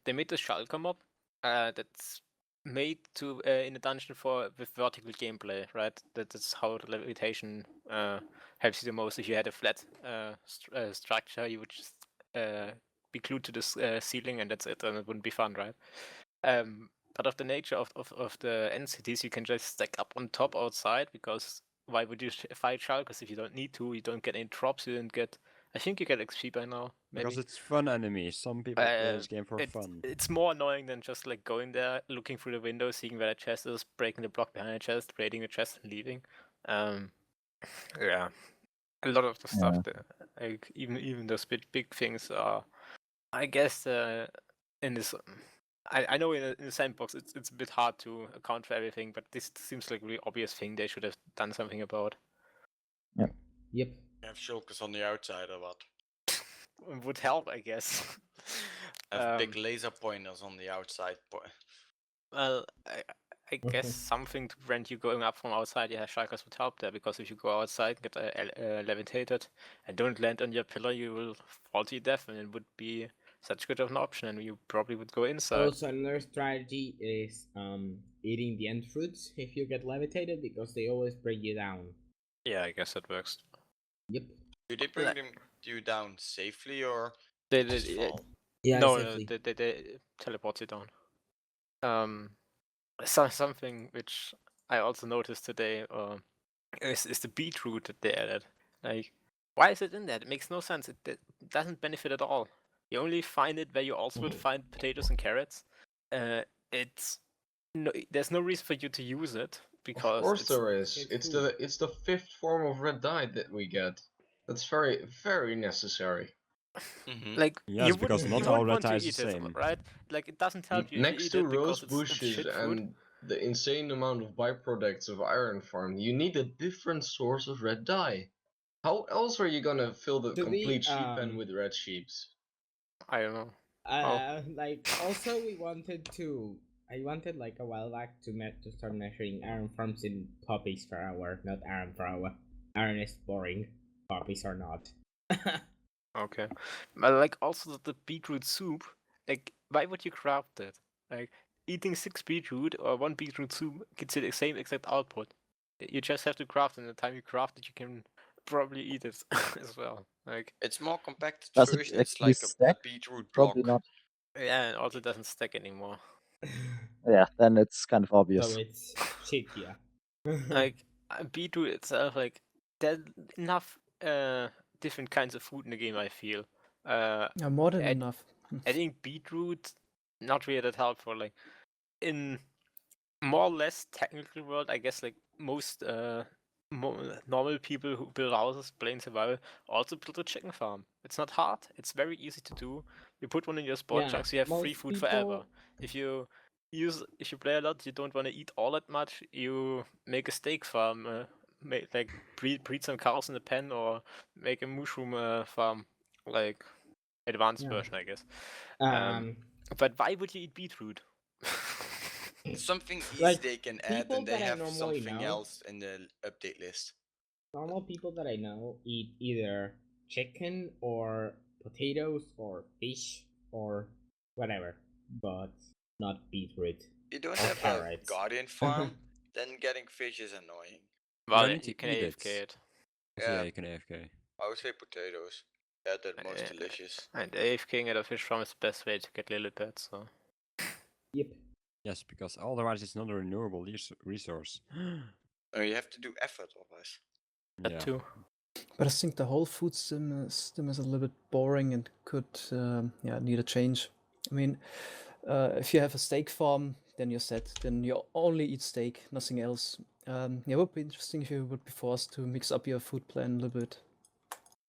they made the Shulker mob that's made to in a dungeon with vertical gameplay, right? That's how the levitation helps you the most. If you had a flat structure, you would just be glued to the ceiling and that's it, and it wouldn't be fun, right? But of the nature of the NCTs, you can just stack up on top outside, because why would you fight Shulkers if you don't need to? You don't get any drops, you don't get... I think you get XP by now, maybe. Because it's fun enemies. Some people play this game for fun. It's more annoying than just like going there, looking through the window, seeing where the chest is, breaking the block behind the chest, raiding the chest and leaving. Yeah. A lot of the stuff, like even those big things are, I guess, in this... I know in the sandbox it's a bit hard to account for everything, but this seems like a really obvious thing they should have done something about. Yep. You have shulkers on the outside or what? It would help, I guess. Have big laser pointers on the outside. Well, I guess something to prevent you going up from outside, yeah, shulkers would help there, because if you go outside, get levitated, and don't land on your pillar, you will fall to your death, and it would be such good of an option, and you probably would go inside. Also, another strategy is eating the end fruits if you get levitated, because they always bring you down. Yeah, I guess that works. Yep. Do they bring you down safely or They just fall? Yeah, no, safely. they teleport you down. Something which I also noticed today is the beetroot that they added. Like, why is it in there? It makes no sense. It doesn't benefit at all. You only find it where you also would find potatoes and carrots. There's no reason for you to use it, because Of course there is. it's It's the fifth form of red dye that we get. That's very necessary. Like Yes, you because wouldn't, not you all wouldn't red want to dye is eat the it, same. right? Like it doesn't help you if you Next eat to it because rose it's bushes shit food. and the insane amount of byproducts of iron farm, you need a different source of red dye. How else are you gonna fill the To be, complete sheep pen with red sheeps? I don't know. Oh. Like also I wanted like a while back to start measuring iron farms in poppies per hour, not iron per hour. Iron is boring. Poppies are not. Okay, but like also the beetroot soup. Like, why would you craft it? Like, eating 6 beetroot or 1 beetroot soup gets you the same exact output. You just have to craft, and the time you craft it, you can probably eat it as well. Like, It's more compacted Does it version. It's actually like a stack? beetroot block. Probably not. yeah, and also doesn't stack anymore. Yeah, then it's kind of So obvious. it's shittier. Like, beetroot itself, like, there's enough different kinds of food in the game, I feel. Yeah, more than I- enough. Adding beetroot, not really that helpful. Like, in more or less technical world, I guess like most normal people who build houses, play in survival, also build a chicken farm. It's not hard. It's very easy to do. You put one in your spawn Yeah, chunks, you have free most food forever. people- If you play a lot, you don't want to eat all that much. You make a steak farm, like breed some cows in a pen, or make a mushroom farm, like advanced Yeah. version, I guess. Um, But why would you eat beetroot? Something easy Like, they can add, people and they that I have normally something know- else in the update list. normal people that I know eat either chicken or potatoes or fish or whatever, but not beetroot. You don't Or have a carrots. guardian farm, then getting fish is annoying. Well, need to you can eat AFK it. it. Also, Yeah. yeah, you can AFK. I would say potatoes. Yeah, they're the most Yeah. delicious. And AFKing at a fish farm is the best way to get lily pads, so. Yep. Yes, because otherwise it's not a renewable resource. You have to do effort, otherwise. That Yeah. too. But I think the whole food system is a little bit boring and could need a change. I mean, if you have a steak farm, then you're set. Then you only eat steak, nothing else. It would be interesting if you would be forced to mix up your food plan a little bit.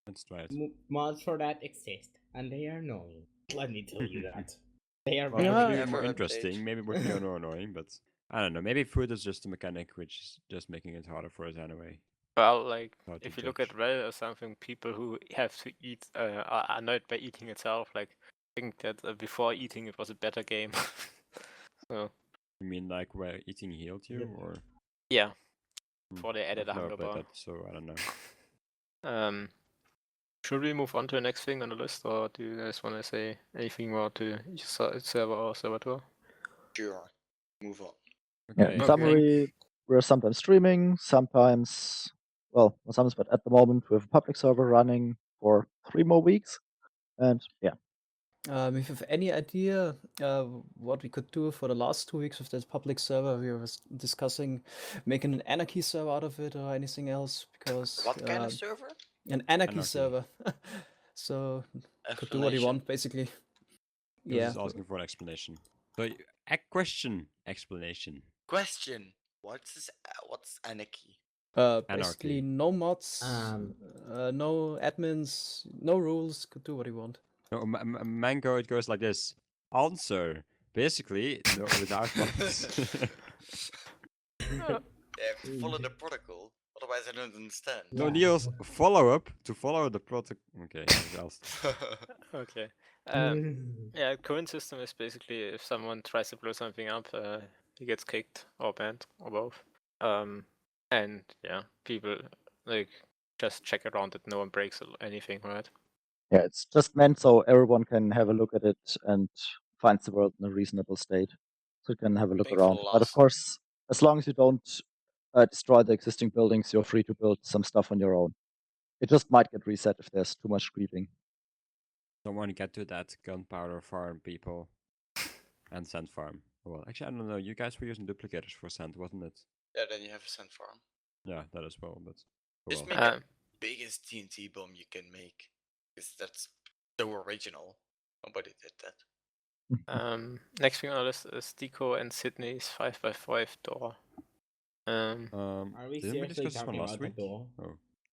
That's right. Mods for that exist, and they are annoying. Let me tell you that. They are Well, very it would be annoying. more Never interesting. update. Maybe it would be more annoying, but I don't know. Maybe food is just a mechanic which is just making it harder for us anyway. Well, like, Hard to if you look at judge. Reddit or something, people who have to eat are annoyed by eating itself. Like, think that before eating it was a better game. So, You mean like where eating healed you, Yep. or? yeah. Hmm, Before they added a I've never hunger played bar. that, so I don't know. Should we move on to the next thing on the list, or do you guys want to say anything more to server or server? Sure. Move on. Yeah, Okay. in Okay. summary, we're sometimes streaming, sometimes, well, not sometimes, but at the moment we have a public server running for 3 more weeks. And yeah, If you have any idea what we could do for the last 2 weeks with that public server, we were discussing making an anarchy server out of it or anything else, because What kind of server? an anarchy Anarchy. server. So could do what you Explanation. want, basically. He was Yeah. just asking for an explanation. So, a question explanation. Question. What's anarchy? Basically, Anarchy. no mods, Um, no admins, no rules. Could do what you want. No, Mango, it goes like this. Answer. Basically, no, without mods. They have to follow the protocol, otherwise I don't understand. No, Yeah. Niels, follow up to follow the protocol. Okay, what else? Okay. Yeah, current system is basically if someone tries to blow something up, he gets kicked or banned or both. And yeah, people like just check around that no one breaks anything, right? yeah, it's just meant so everyone can have a look at it and finds the world in a reasonable state. So you can have a look Think for around. the But of last- course, as long as you don't destroy the existing buildings, you're free to build some stuff on your own. It just might get reset if there's too much creeping. Someone get to that gunpowder farm, people. And sand farm. Well, actually, I don't know. You guys were using duplicators for sand, wasn't it? Yeah, then you have a sand farm. Yeah, that as well, but. Oh Just well. make the biggest TNT bomb you can make. Because that's so original. Nobody did that. Next thing on the list is Deco and Sydney's 5x5 door. Are we Didn't we seriously discuss this one talking last about the week? door?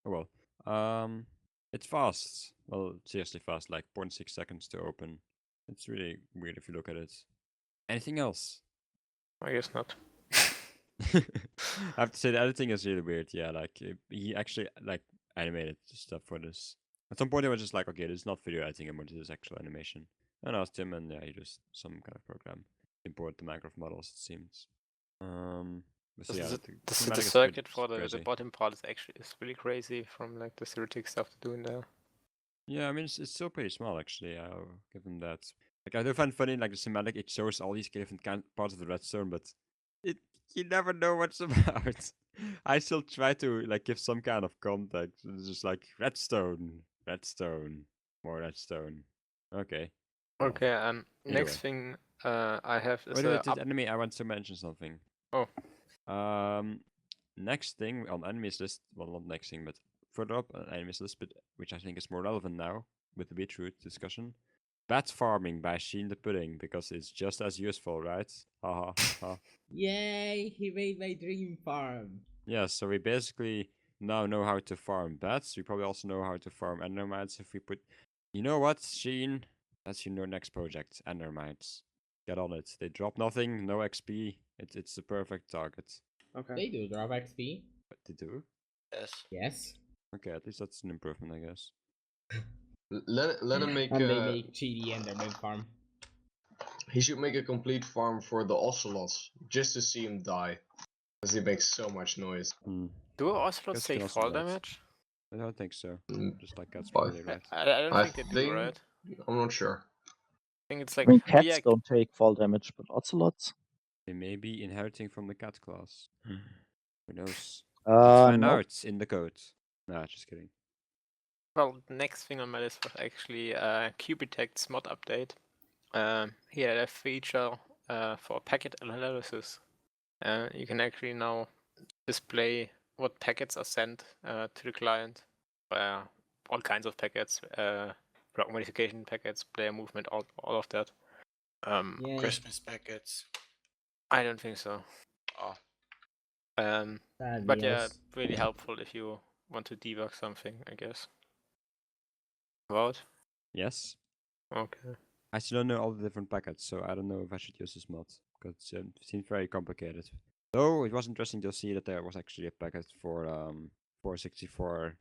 Oh well. It's fast. Well, seriously fast, like 0.6 seconds to open. It's really weird if you look at it. Anything else? I guess not. I have to say the editing is really weird. Yeah, like he actually like animated stuff for this. At some point, I was just like, okay, this is not video editing anymore. This is actual animation. And I asked him, and yeah, he just some kind of program import the Minecraft models. It seems. But so, yeah, The cinematic is circuit pretty for the crazy. bottom part is really crazy from like the theoretic stuff to do in there. Yeah, I mean it's still pretty small actually. I'll give him that. Like I do find funny like the cinematic. It shows all these different parts of the redstone, but you never know what's about. I still try to like give some kind of context. It's just like redstone, redstone, more redstone. Okay. Well, Okay, either next way. thing I have is Wait, a wait, the enemy. I want to mention something. Oh. Next thing on enemies list. Well, not next thing, but further up on enemies list, but which I think is more relevant now with the beetroot discussion. Bat farming by Sheen the Pudding because it's just as useful, right? Haha. Ha. Yay! He made my dream farm. Yeah, so we basically now know how to farm bats. We probably also know how to farm endermites if we put. You know what, Sheen? That's your next project, endermites. Get on it. They drop nothing, no XP. It's the perfect target. Okay. They do drop XP. But they do. Yes. Yes. Okay, at least that's an improvement, I guess. Let him make. And they make cheaty Enderman farm. He should make a complete farm for the ocelots just to see him die, because he makes so much noise. Do ocelots Guess you can take also fall do that. damage? I don't think so. Mm, Just like cats, but- probably, right? I don't I think they do, right? I'm not sure. I think it's I like mean, cats yeah, don't take fall damage, but ocelots. They may be inheriting from the cat class. Who knows? Let's find Nope. out in the code. Nah, just kidding. well, the next thing on my list was actually Qubitect's mod update. He had a feature for packet analysis. You can actually now display what packets are sent to the client. All kinds of packets, block modification packets, player movement, all of that. Yay. Christmas packets. I don't think so. Oh, But yeah, really helpful if you want to debug something, I guess. What? Yes. Okay. I still don't know all the different packets, so I don't know if I should use this mod because it seems very complicated. Though it was interesting to see that there was actually a packet for 464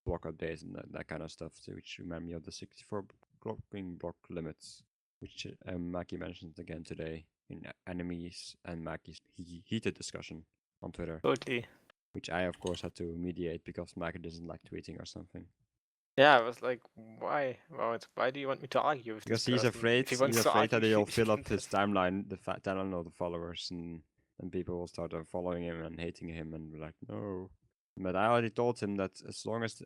block updates and that kind of stuff, which remind me of the 64 blocking block limits, which Maki mentioned again today in enemies and Maki's heated discussion on Twitter. Totally. Which I of course had to mediate because Maki doesn't like tweeting or something. Yeah, I was like, why? Well, why do you want me to argue with Because this he's person? afraid. If he He's wants to afraid that argue, he'll he fill can up his just- timeline, the timeline of the followers, and people will start following him and hating him, and be like, no. But I already told him that as long as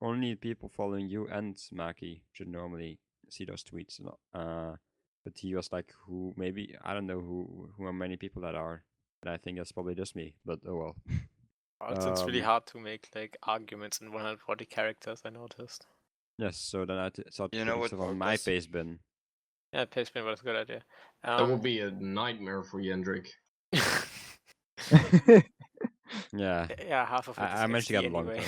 only people following you and Maki should normally see those tweets. But he was like, who? Maybe I don't know who are many people that are, and I think that's probably just me. But oh well. Also, it's really hard to make like arguments in 140 characters. I noticed. Yes, so then I started You know putting what stuff on worked my best? paste bin. Yeah, Pastebin was a good idea. That would be a nightmare for Yendrik. Yeah, yeah, half of it is I managed to XD get along anyway.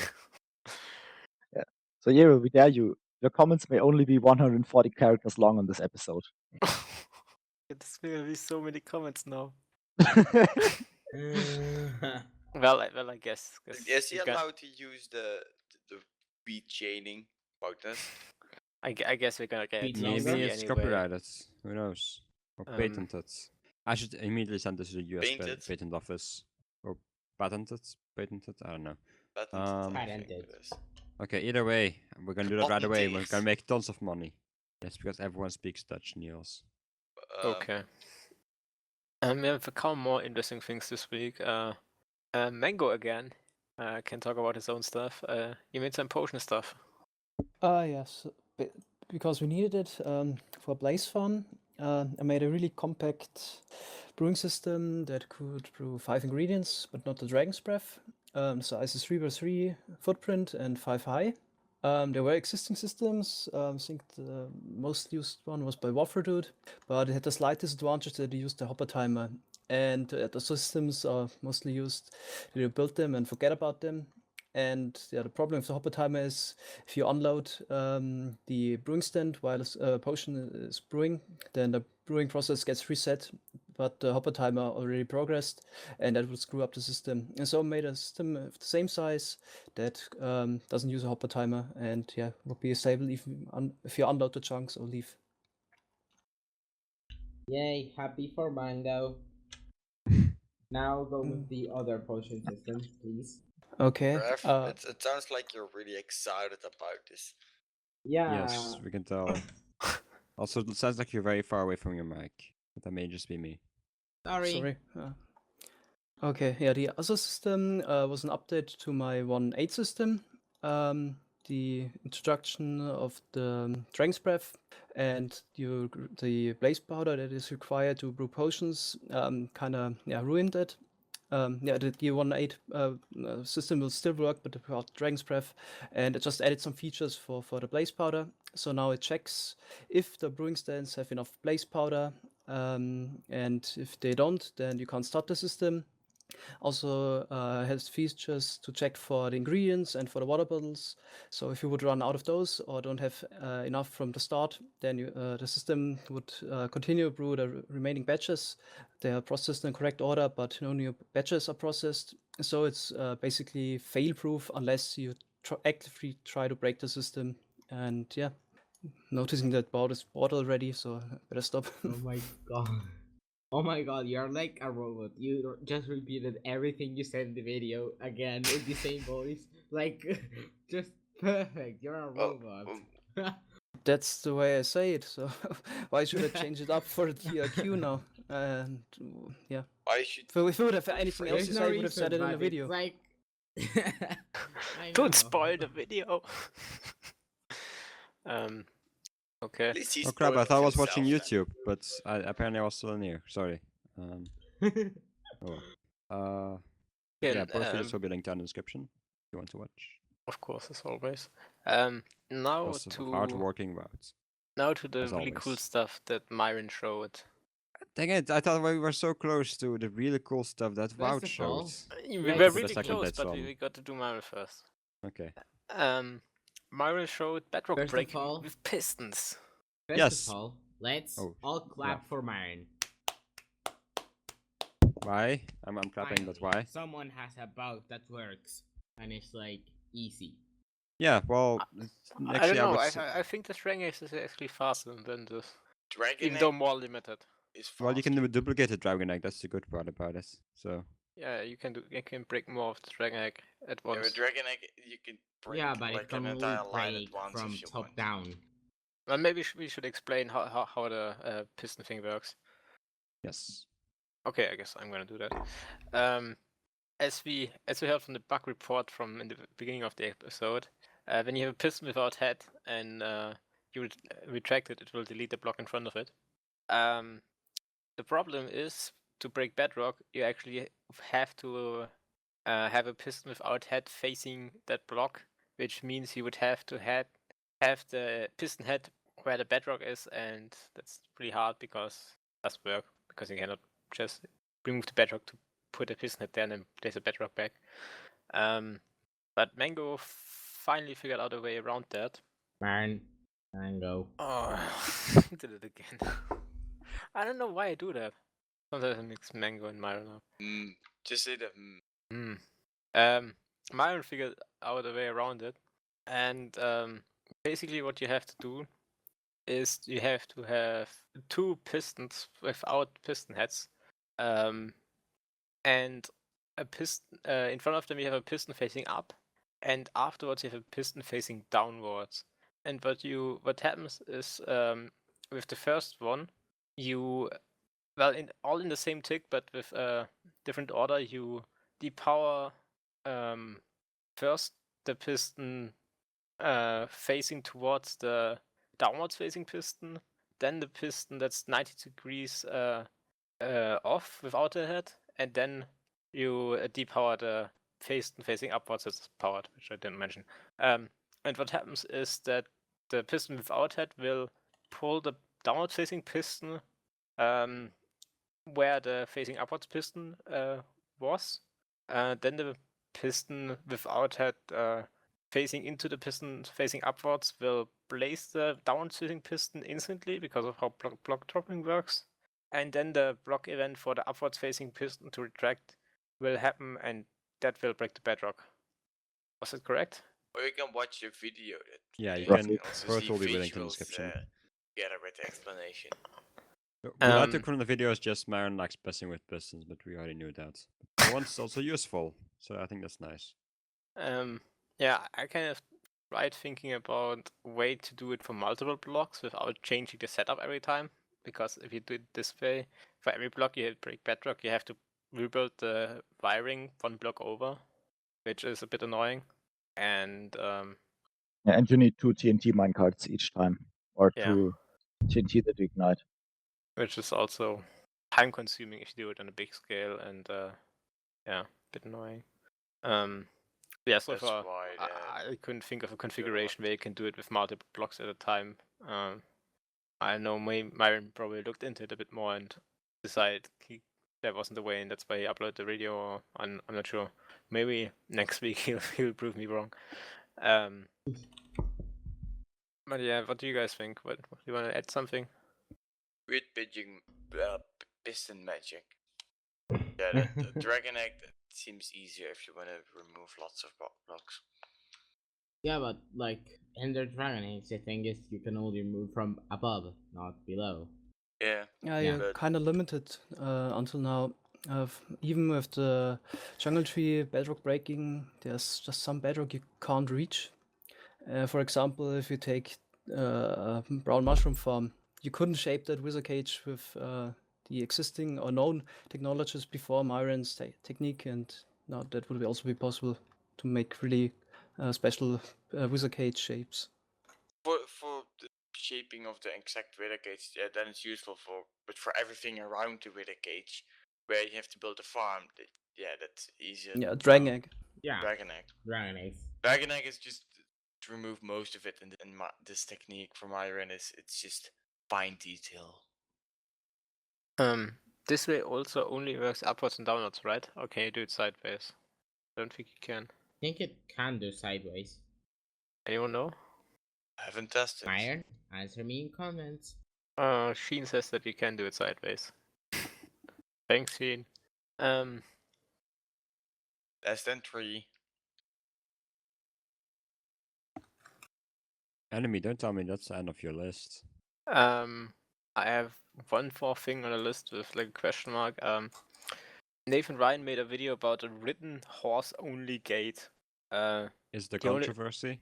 So Jewe, we dare you. Your comments may only be 140 characters long on this episode. There's gonna be so many comments now. Well, I guess. Is he you got- allowed to use the beat chaining about this? I guess we're gonna get Beats TXT longer? Maybe it's anyway. copyrighted. Who knows? Or Um, patented. I should immediately send this to the US Painted? patent office. Or patented? Patented? I don't know. Patented, I think Patented. it is. Okay, either way, we're gonna do that right away. We're Patenteerd. gonna make tons of money. That's because everyone speaks Dutch, Niels. Okay. We have a couple more interesting things this week. Mango again can talk about his own stuff. He made some potion stuff. Yes, because we needed it for Blaze Fun. I made a really compact brewing system that could brew 5 ingredients, but not the Dragon's Breath. Size is 3x3 footprint and 5 high. There were existing systems. I think the most used one was by Waffredude, but it had the slight disadvantage that it used the hopper timer. And the systems are mostly used, you build them and forget about them. And yeah, the problem with the hopper timer is if you unload the brewing stand while a potion is brewing, then the brewing process gets reset, but the hopper timer already progressed, and that will screw up the system. And so I made a system of the same size that doesn't use a hopper timer, and yeah, would be stable even if you unload the chunks or leave. Yay, happy for Mango. Now go with the other potion systems, please. Okay. Raf, it sounds like you're really excited about this. Yeah. Yes, we can tell. Also, it sounds like you're very far away from your mic, but that may just be me. Sorry. Okay, yeah, the other system was an update to my 1.8 system. The introduction of the Dragon's Breath and the blaze powder that is required to brew potions kind of ruined it. The 1.8 system will still work, but without Dragon's Breath, and it just added some features for the blaze powder. So now it checks if the brewing stands have enough blaze powder, and if they don't, then you can't start the system. Also has features to check for the ingredients and for the water bottles. So if you would run out of those or don't have enough from the start, then the system would continue to brew the remaining batches. They are processed in the correct order, but no new batches are processed. So it's basically fail-proof unless you actively try to break the system. And yeah, noticing that board is bought already, so I better stop. Oh my god. Oh my god, you're like a robot. You just repeated everything you said in the video again in the same voice. Like, just perfect. You're a robot. That's the way I say it, so why should I change it up for the TRQ now? And yeah. Why should If we would have anything else There's to no say, I would have reason, said it in the but video. it's like... I Don't know. spoil the video. Okay. at least he Oh crap! I spoiled thought I was watching himself then. YouTube, but apparently I was still in here. Sorry. Oh. Yeah, both videos will be linked down in the description if you want to watch. Of course, as always. Now Lots of to hard-working routes. the as really cool always. stuff that Myren showed. Dang it! I thought we were so close to the really cool stuff that Wout of showed. all, We Let's- were For the really second close, bit, but so- we got to do Myren first. Okay. Myren showed bedrock First of breaking all- with pistons. First Yes. of all, let's Oh, all clap yeah. for Myren. Why? I'm clapping, but Finally, why? Someone has a bug that works, and it's like easy. Yeah, well, I actually, don't know. would I think the Strang Ace is actually faster than this, Dragon even though Egg more limited. is fast. well, you can duplicate the Dragon Egg. That's the good part about it. So Yeah, you can break more of the Dragon Egg at Yeah, once. with Dragon Egg, you can break Yeah, but it like can an only entire line break at once from if you top want. down. Well, maybe we should explain how the piston thing works. yes. Okay, I guess I'm gonna do that. As we heard from the bug report from in the beginning of the episode, when you have a piston without head and you retract it, it will delete the block in front of it. The problem is to break bedrock, you actually have to have a piston without head facing that block, which means you would have to have the piston head where the bedrock is, and that's pretty hard because it doesn't work because you cannot just remove the bedrock to put a piston head there and then place a bedrock back. But Mango finally figured out a way around that. Mango. Oh, did it again. I don't know why I do that. Sometimes I mix Mango and Myren up. Just say the Myren figured out a way around it, and basically what you have to do is you have to have two pistons without piston heads, and a piston in front of them you have a piston facing up, and afterwards you have a piston facing downwards. And what happens is with the first one, you all in the same tick, but with a different order. You depower first the piston facing towards the downwards facing piston, then the piston that's 90 degrees off without a head, and then you depower the piston facing upwards that's powered, which I didn't mention. And what happens is that the piston without head will pull the downwards facing piston where the facing upwards piston was. Then the piston without head facing into the piston facing upwards will place the downward facing piston instantly because of how block dropping works. And then the block event for the upwards facing piston to retract will happen, and that will break the bedrock. Was it correct? Or you can watch the video. Yeah, you Roughly. can also first see will be linked in the visuals description. together with the explanation. What I took from the video is just Myren likes messing with pistons, but we already knew that. But the one's also useful, so I think that's nice. Yeah, I kind of tried thinking about a way to do it for multiple blocks without changing the setup every time. Because if you do it this way, for every block you break bedrock, you have to rebuild the wiring one block over, which is a bit annoying. And Yeah, and you need 2 TNT minecarts each time, or Yeah. 2 TNT that you ignite. which is also time consuming if you do it on a big scale, and yeah, a bit annoying. Yeah, so That's far why I couldn't think of a configuration where you can do it with multiple blocks at a time. I know Myren probably looked into it a bit more and decided that wasn't the way, and that's why he uploaded the video. Or I'm not sure. Maybe next week he'll prove me wrong. But yeah, what do you guys think? What do you want to add something? weird piston magic. Yeah, the Dragon Egg seems easier if you want to remove lots of blocks. Yeah, but like in the Dragon Age, the thing is you can only move from above, not below. Yeah. Yeah, Yeah. you're But- kind of limited until now. Even with the jungle tree bedrock breaking, there's just some bedrock you can't reach. For example, if you take brown mushroom farm, you couldn't shape that wizard cage with the existing or known technologies before Myren's technique, and now that would also be possible to make really special wizard cage shapes. For the shaping of the exact wither cage, yeah, then it's useful but for everything around the wither cage, where you have to build a farm, yeah, that's easier. Yeah, dragon egg. Yeah, Dragon Egg. Dragon Age. Dragon Egg is just to remove most of it, and this technique from Myren it's just fine detail. This way also only works upwards and downwards, right? Okay, do it sideways. Don't think you can. I think it can do sideways. Anyone know? I haven't tested. Myren, answer me in comments. Sheen says that you can do it sideways. Thanks, Sheen. Less than 3. Enemy, don't tell me that's the end of your list. I have one more thing on the list with like a question mark. Nathan Ryan made a video about a written horse-only gate. Is the The only- controversy?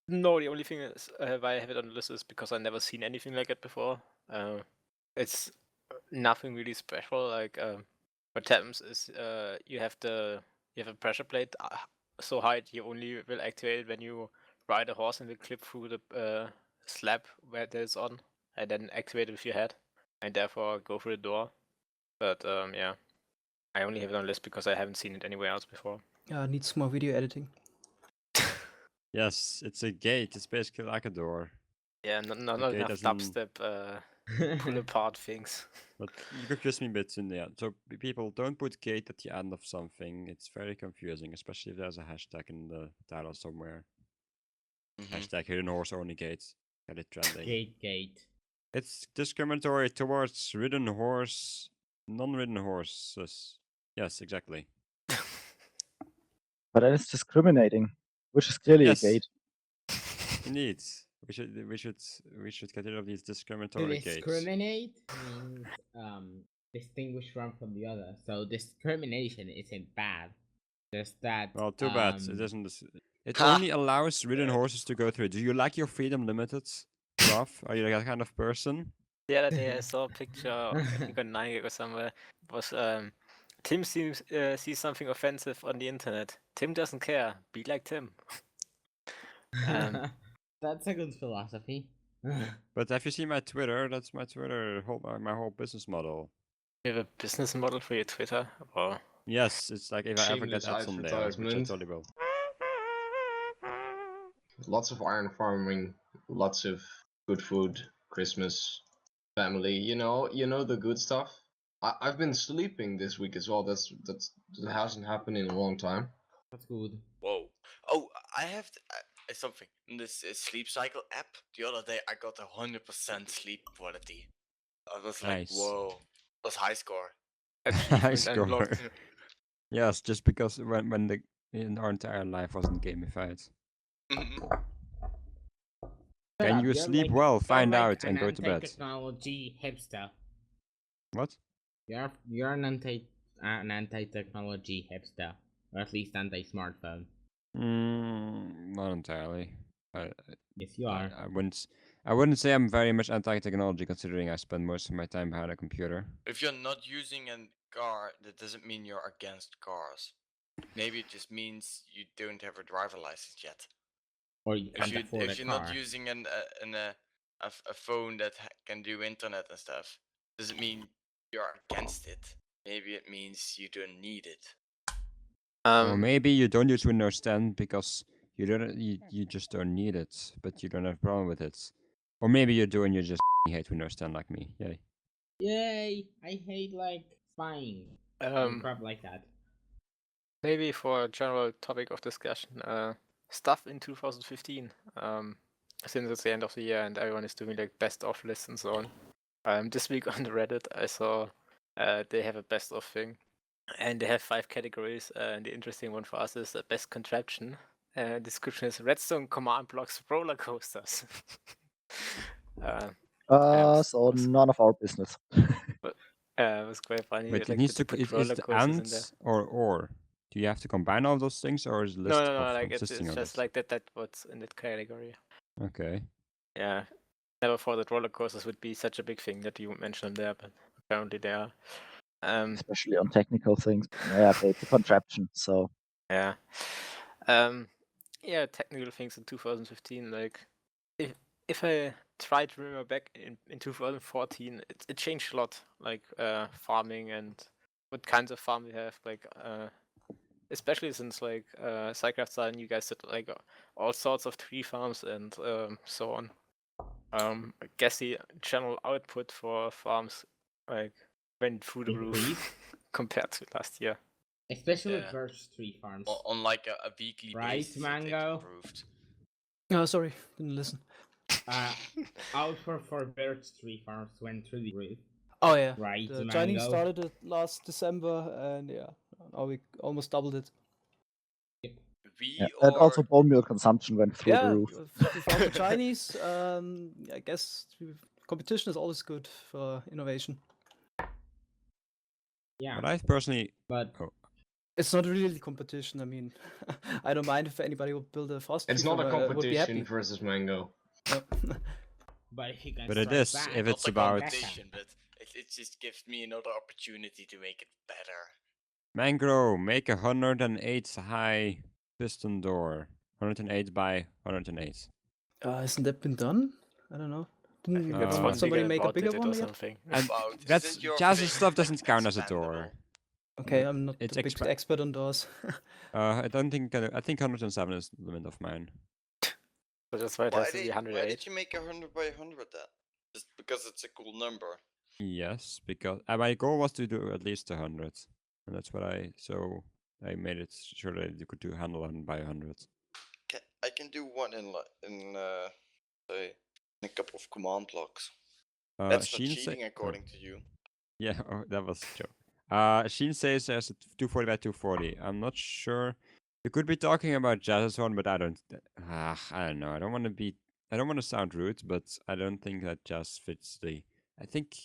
No, the only thing is why I have it on the list is because I've never seen anything like it before. It's nothing really special. Like what happens is you have a pressure plate so high you only will activate it when you ride a horse and will clip through the slab where it is on, and then activate it with your head, and therefore go through the door. But yeah, I only have it on the list because I haven't seen it anywhere else before. Needs more video editing. Yes, it's a gate. It's basically like a door. Yeah, not Okay, enough doesn't- dubstep pull apart things. But you confuse me bits in the end. So people don't put gate at the end of something. It's very confusing, especially if there's a hashtag in the title somewhere. Hashtag hidden horse only gates. Get it trending. Gate. It's discriminatory towards ridden horse, non-ridden horses. Yes, exactly. But then it's discriminating, which is clearly Yes. a gate. Indeed. We should get rid of these To discriminatory gates. discriminate means distinguish one from the other. So discrimination isn't bad. Just that. Well, too bad. It doesn't. It Ha! only allows ridden horses to go through. Do you like your freedom limited, Raf? Are you that kind of person? The other day I saw a picture, I think on 9gag or somewhere, was Tim sees something offensive on the internet. Tim doesn't care. Be like Tim. That's a good philosophy. But have you seen my Twitter? That's my Twitter. My whole business model. You have a business model for your Twitter? Or Yes, it's like if I ever get Shameless ads on there, which I advertisement. totally will. Lots of iron farming, lots of good food, Christmas, family. You know the good stuff. I've been sleeping this week as well. That hasn't happened in a long time. That's good. Whoa. Oh, I have something. In this sleep cycle app, the other day I got 100% sleep quality. I was like, Nice. whoa. That's high score. High Achievement score. unlocked. Yes, just because when in our entire life wasn't gamified. Can you You're sleep like- well? you're Find like out an and go to bed. anti-technology hipster. What? You're an anti-technology hipster, or at least anti-smartphone. Not entirely. Yes, you are. I wouldn't say I'm very much anti-technology, considering I spend most of my time behind a computer. If you're not using a car, that doesn't mean you're against cars. Maybe it just means you don't have a driver license yet. Or you can't afford a If you're car. not using a phone that can do internet and stuff, doesn't mean you're against it. Maybe it means you don't need it. Or maybe you don't use Windows 10 because you just don't need it, but you don't have a problem with it. Or maybe you do and you just hate Windows 10 like me. Yay. Yay! I hate like spying and crap like that. Maybe for a general topic of discussion, stuff in 2015. Since it's the end of the year and everyone is doing like best of lists and so on. This week on the Reddit, I saw they have a best of thing, and they have 5 categories. And the interesting one for us is best contraption. Description is Redstone command blocks roller coasters. So none of our business. It was quite funny. Wait, like, it needs they to put is roller the coasters in there. ants or do you have to combine all those things, or is the list No, of like it's consisting of just that? like that what's in that category. Okay. Yeah. Never thought that roller coasters would be such a big thing that you mentioned there, but apparently they are. Especially on technical things. Yeah, okay, it's a contraption, so Yeah. Yeah, technical things in 2015, like if I try to remember back in 2014, it changed a lot, like farming and what kinds of farm we have, like especially since like Scicraft and you guys did like all sorts of tree farms and so on. I guess the general output for farms like went through the roof Increased? compared to last year. Especially with Yeah. birch tree farms. On like a weekly Right, basis, it Mango? improved. Oh, sorry, didn't listen. Output for birch tree farms went through the roof. Oh yeah, Right, the Mango? Chinese started it last December, and yeah, now we almost doubled it. yeah. And also bone meal consumption went through the Yeah, roof. without the Chinese, I guess competition is always good for innovation. Yeah. But I personally But It's not really competition. I mean, I don't mind if anybody will build a fast. It's tree not a farm, I would be happy. competition versus Mango. No. but if you can But it strike is, back, if it's Not a about competition, but it just gives me another opportunity to make it better. Mangrove, make 108 high piston door. 108 by 108. Hasn't that been done? I don't know. I think that's Uh, what somebody Bigger make a About bigger did it one or yet? something. And Wow, that's isn't your Jazz's thing stuff doesn't count as a door. Okay, I'm not It's a big expert on doors. I don't think I think 107 is the limit of mine. So that's why it Why has to be did 108. you make 100 by 100 then? Just because it's a cool number. Yes, because my goal was to do at least 100, and that's what I made it sure that you could handle 100 by 100. I can do one in say in a couple of command blocks. That's not Sheen cheating according to you. Yeah, that was a joke. Sheen says there's a 240 by 240. I'm not sure. You could be talking about Zeldathon, but I don't know. I don't want to sound rude, but I don't think that just fits the. I think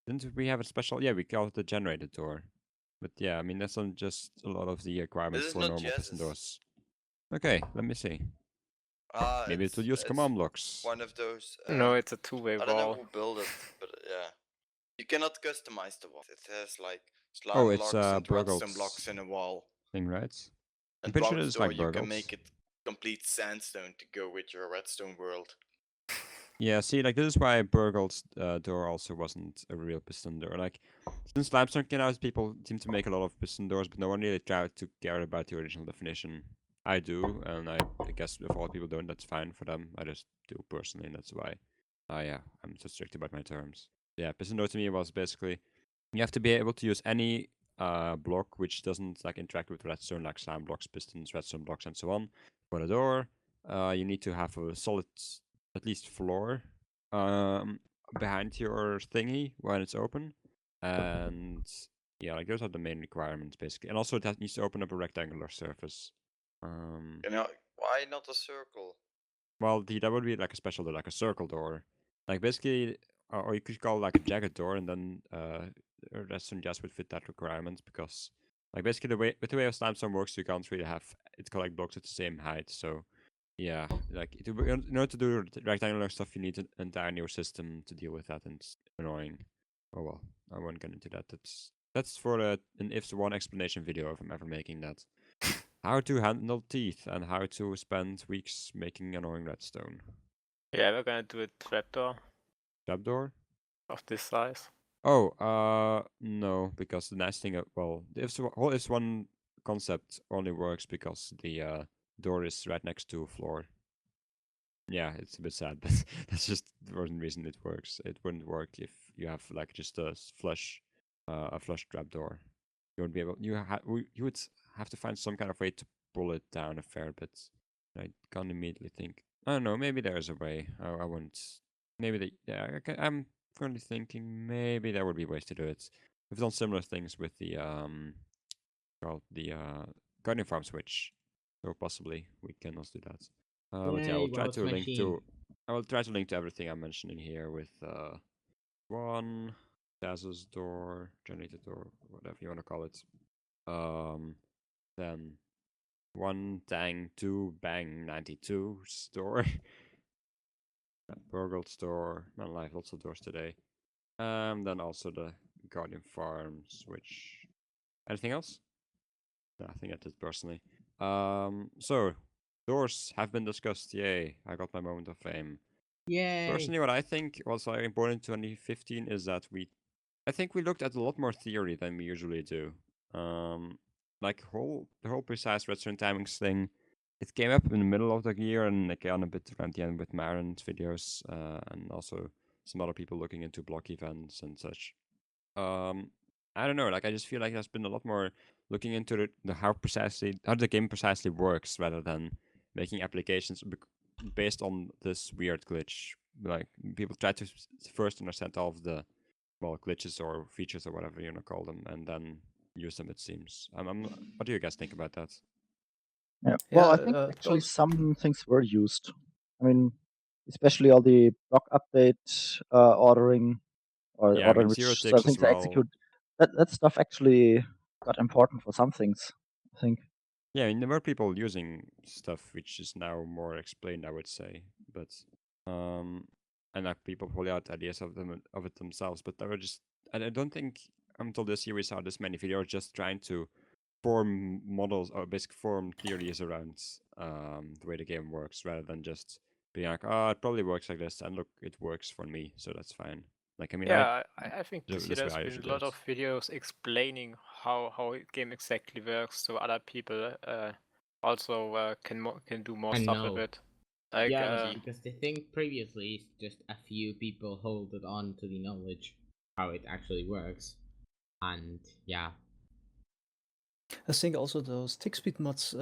didn't we have a special? Yeah, we call it the generator door. But yeah, I mean that's not just a lot of the requirements is for not normal piston Jazz's. doors. Okay, let me see. Maybe it will use command blocks. One of those. No, it's a two-way I don't know wall. who built it, but yeah, you cannot customize the wall. It has like Oh, slime it's blocks and redstone Burgle's blocks in a wall. thing, right? I'm And pretty sure Wout's it's door, like you can Burgle's. make it complete sandstone to go with your redstone world. Yeah, see, like this is why Burgle's door also wasn't a real piston door. Like, since Limestone came out, people seem to make a lot of piston doors, but no one really tried to care about the original definition. I do, and I guess if all people don't, that's fine for them. I just do personally, and that's why I'm so strict about my terms. Yeah, piston door to me was basically you have to be able to use any block which doesn't like interact with redstone, like slime blocks, pistons, redstone blocks, and so on. For the door, you need to have a solid, at least floor, behind your thingy when it's open, and yeah, like those are the main requirements basically. And also that needs to open up a rectangular surface. You know, why not a circle? Well, that would be like a special door, like a circle door, like basically, or you could call it like a jagged door, and then redstone just would fit that requirement because, like, basically the way a slimestone works, you can't really have it collect blocks at the same height. So, yeah, like in order to do rectangular stuff, you need an entire new system to deal with that, and it's annoying. Oh well, I won't get into that. That's for an ifs one explanation video if I'm ever making that. How to handle teeth and how to spend weeks making annoying redstone. Yeah, we're gonna do a trapdoor Trapdoor? of this size. Oh, no, because the nice thing, well, the whole ifs one concept only works because the door is right next to a floor. Yeah, it's a bit sad, but that's just the only reason it works. It wouldn't work if you have like just a flush trapdoor. You wouldn't be able. You would have to find some kind of way to pull it down a fair bit. I can't immediately think. I don't know. Maybe there's a way. I wouldn't. Maybe I'm currently thinking maybe there would be ways to do it. We've done similar things with the gardening farm switch, so possibly we can also do that. But yeah, I will Yay, try Wout's to link machine. to. I will try to link to everything I'm mentioning here with one Taz's door, generator door, whatever you want to call it. Then one Tang 2 Bang 92 store. Burgle store. Man alive, lots of doors today. Then also the Guardian Farms, which anything else? No, I think that's it personally. So doors have been discussed. Yay, I got my moment of fame. Yay! Personally, what I think was very important in 2015 is that I think we looked at a lot more theory than we usually do. Like the whole precise redstone timings thing, it came up in the middle of the year and like on a bit around the end with Myren's videos, and also some other people looking into block events and such. I don't know, like I just feel like there's been a lot more looking into how the game precisely works rather than making applications based on this weird glitch. Like people try to first understand all of the glitches or features or whatever you want to call them, and then use them. It seems. What do you guys think about that? Yeah. Well, I Yeah, think actually those- some things were used. I mean, especially all the block update ordering or Yeah, I mean ordering zero which certain ticks as things to well. execute. That stuff actually got important for some things, I think. Yeah, I mean, there were people using stuff which is now more explained, I would say, but and like people pull out ideas of it themselves. But they were just, I don't think until this year we saw this many videos just trying to form models or basically form theories around the way the game works, rather than just being like, oh, it probably works like this, and look, it works for me, so that's fine. Like, I mean, Yeah, I think this year this way there's I been usually a lot do it. of videos explaining how a game exactly works, so other people also can do more I stuff with know. it. Like Yeah, because the thing previously is just a few people holded on to the knowledge how it actually works, and yeah. I think also those tick speed mods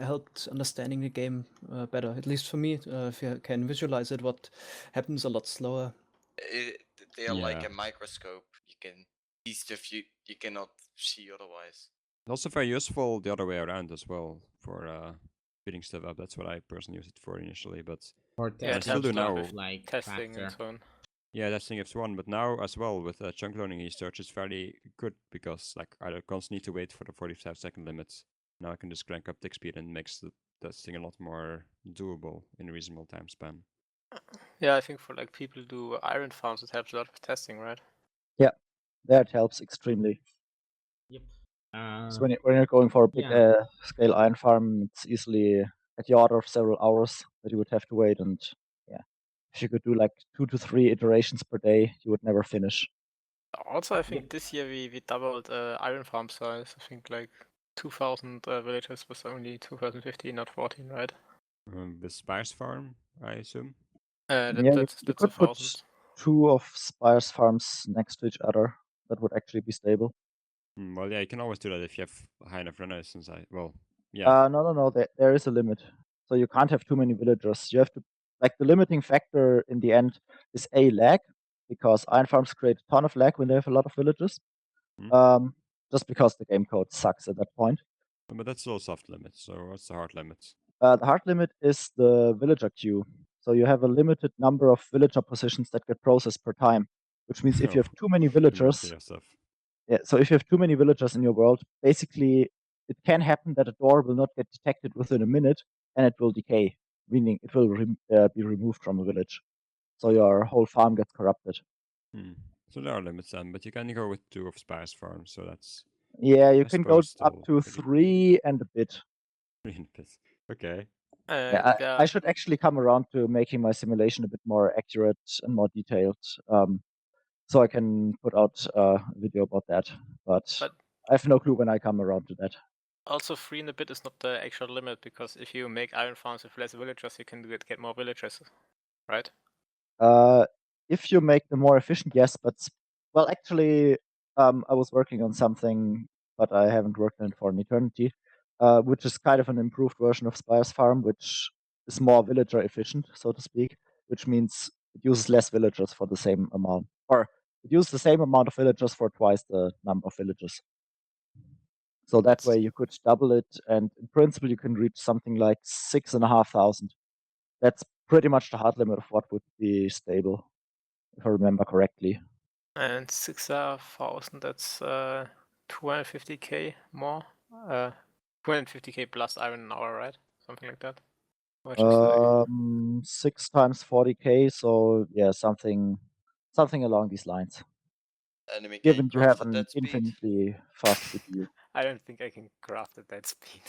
helped understanding the game better. At least for me, if you can visualize it, what happens a lot slower. They are like Yeah. a microscope. You can see stuff you cannot see otherwise. Also very useful the other way around as well for speeding stuff up. That's what I personally used it for initially, but For yeah, I it still do helps a lot now. with like testing faster. and so on. Yeah, that's thing if one, but now as well with chunk learning research is fairly good because like I don't constantly need to wait for the 45-second limit. Now I can just crank up tick speed and makes the testing a lot more doable in a reasonable time span. Yeah, I think for like people who do iron farms, it helps a lot with testing, right? Yeah, that helps extremely. Yep. So when you're going for a big yeah. scale iron farm, it's easily at the order of several hours that you would have to wait. And yeah, if you could do like 2 to 3 iterations per day, you would never finish. Also, I think Yep. this year we doubled iron farm size. I think like 2,000 villagers was only 2015, not 14, right? The Spice Farm, I assume. Yeah, That's you a could put 1,000. 2 of Spire's farms next to each other. That would actually be stable. Well, yeah, you can always do that if you have high enough renaissance. Yeah. No. There is a limit. So you can't have too many villagers. You have to, like, the limiting factor in the end is a lag, because iron farms create a ton of lag when they have a lot of villagers. Hmm. Just because the game code sucks at that point. But that's still soft limit. So what's the hard limit? The hard limit is the villager queue. So you have a limited number of villager positions that get processed per time, which means if you have too many villagers, Stuff. yeah, so if you have too many villagers in your world, basically it can happen that a door will not get detected within a minute and it will decay, meaning it will be removed from a village. So your whole farm gets corrupted. So there are limits then, but you can go with 2 of Spice Farm, so that's Yeah, you I can go suppose up still to pretty 3 and a bit. Okay. Yeah, I should actually come around to making my simulation a bit more accurate and more detailed, so I can put out a video about that. But I have no clue when I come around to that. Also, 3 and a bit is not the actual limit, because if you make iron farms with less villagers, you can get more villagers, right? If you make them more efficient, yes, but well, actually, I was working on something, but I haven't worked on it for an eternity, which is kind of an improved version of Spire's Farm, which is more villager efficient, so to speak, which means it uses less villagers for the same amount, or it uses the same amount of villagers for twice the number of villagers. So that way you could double it, and in principle you can reach something like 6,500. That's pretty much the hard limit of what would be stable, if I remember correctly. And 6,000, that's 250k more. 250k plus iron an hour, right? Something like that. 6 times 40k, so yeah, something along these lines. Enemy Given you have crafted an that speed. infinitely fast CPU. I don't think I can craft at that speed.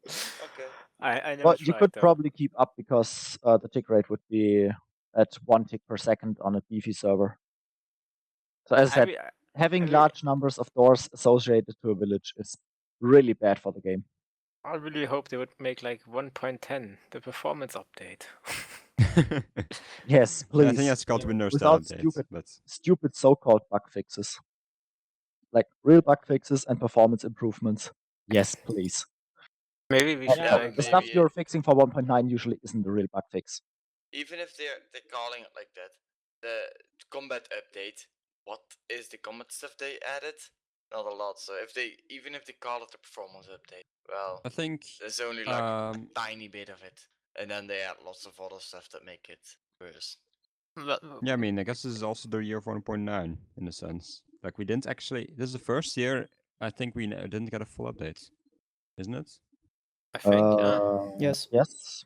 Okay. I never Well, tried, you could though. probably keep up, because the tick rate would be at 1 tick per second on a beefy server. So as I said, having large numbers of doors associated to a village is really bad for the game. I really hope they would make like 1.10, the performance update. Yes, please. I think that's called Windows 10 Without update. stupid so-called bug fixes. Like real bug fixes and performance improvements. Yes, please. Maybe we should like the stuff you're fixing for 1.9 usually isn't a real bug fix. Even if they're calling it like that, the combat update. What is the combat stuff they added? Not a lot. So even if they call it the performance update, well, I think there's only like a tiny bit of it, and then they add lots of other stuff that make it worse. Yeah, I mean, I guess this is also the year of 1.9 in a sense. Like we didn't actually. This is the first year I think we didn't get a full update, isn't it? I think, Yes. Yes.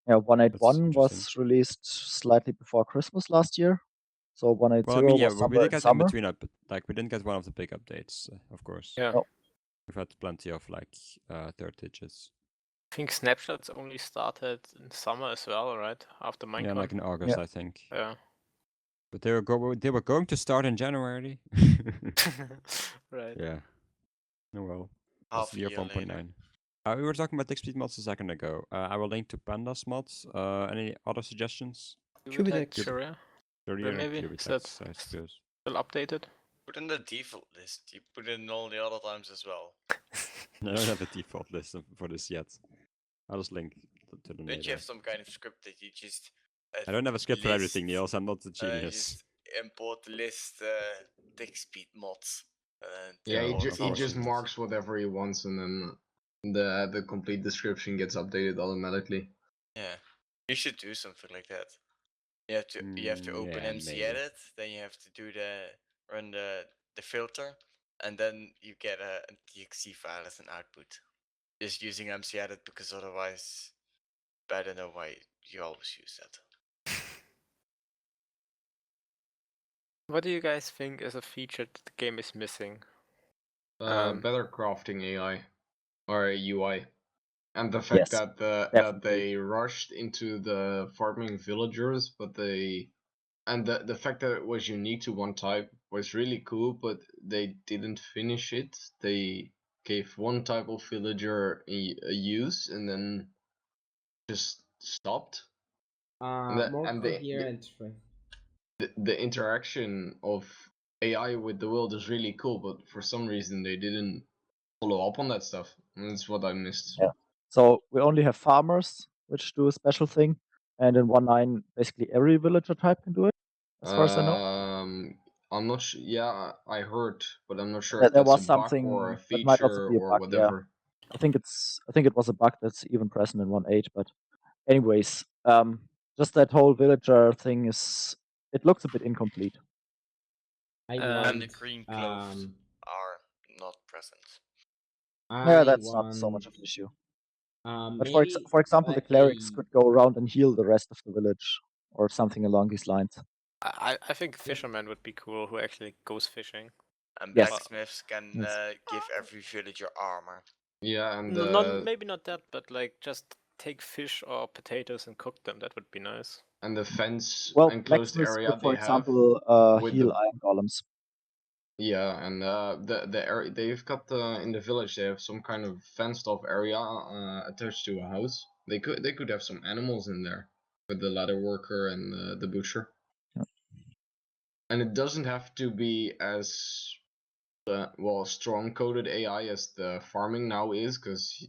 Yeah, 181 was released slightly before Christmas last year. So 180 well, I mean, yeah, was we didn't get summer. in between up, like we didn't get one of the big updates, of course. Yeah. Oh. We've had plenty of like third digits. I think snapshots only started in summer as well, right? After Minecraft. Yeah, like in August, I think. Yeah. But they were going to start in January. Right. Yeah. Oh well. Half That's the year a year 1.9. We were talking about tick speed mods a second ago. I will link to Pandas mods. Any other suggestions? Cubitex. Sure, maybe. Is that I suppose. still updated? Put in the default list. You put it in all the other times as well. I don't have a default list for this yet. I'll just link to them Don't later. you have some kind of script that you just... I don't have a script for everything, Niels. I'm not a genius. Just import the list tick speed mods. Yeah, he just marks whatever he wants, and then the complete description gets updated automatically. Yeah, you should do something like that. You have to open MC Edit, then you have to do run the filter, and then you get a txt-file as an output. Just using MC Edit, because otherwise, I don't know why you always use that. What do you guys think is a feature that the game is missing? Better crafting AI or UI, and the fact that they rushed into the farming villagers, but the fact that it was unique to one type was really cool, but they didn't finish it. They gave one type of villager a use and then just stopped. More coherent. The interaction of AI with the world is really cool, but for some reason they didn't follow up on that stuff. And that's what I missed. Yeah. So we only have farmers, which do a special thing, and in 1.9, basically every villager type can do it, as far as I know. I'm not sure. Yeah, I heard, but I'm not sure There if that's was a bug or something a that might also feature be a or bug. Yeah, whatever. I think it was a bug that's even present in 1.8. But anyways, just that whole villager thing it looks a bit incomplete. I And And the want, green clothes are not present. Yeah, I that's not so much want, of an issue. But maybe for example, the like clerics a could go around and heal the rest of the village, or something along these lines. I think fisherman would be cool who actually goes fishing. And Yes. blacksmiths can Yes. give every villager armor. Yeah, and Maybe not that, but like just take fish or potatoes and cook them. That would be nice. and the fence Well, enclosed blacksmiths area could, for they have. example, with heal the- iron golems. Yeah, and the area they've got in the village, they have some kind of fenced off area attached to a house. They could have some animals in there with the ladder worker and the butcher. Yeah. And it doesn't have to be as strong coded AI as the farming now is, because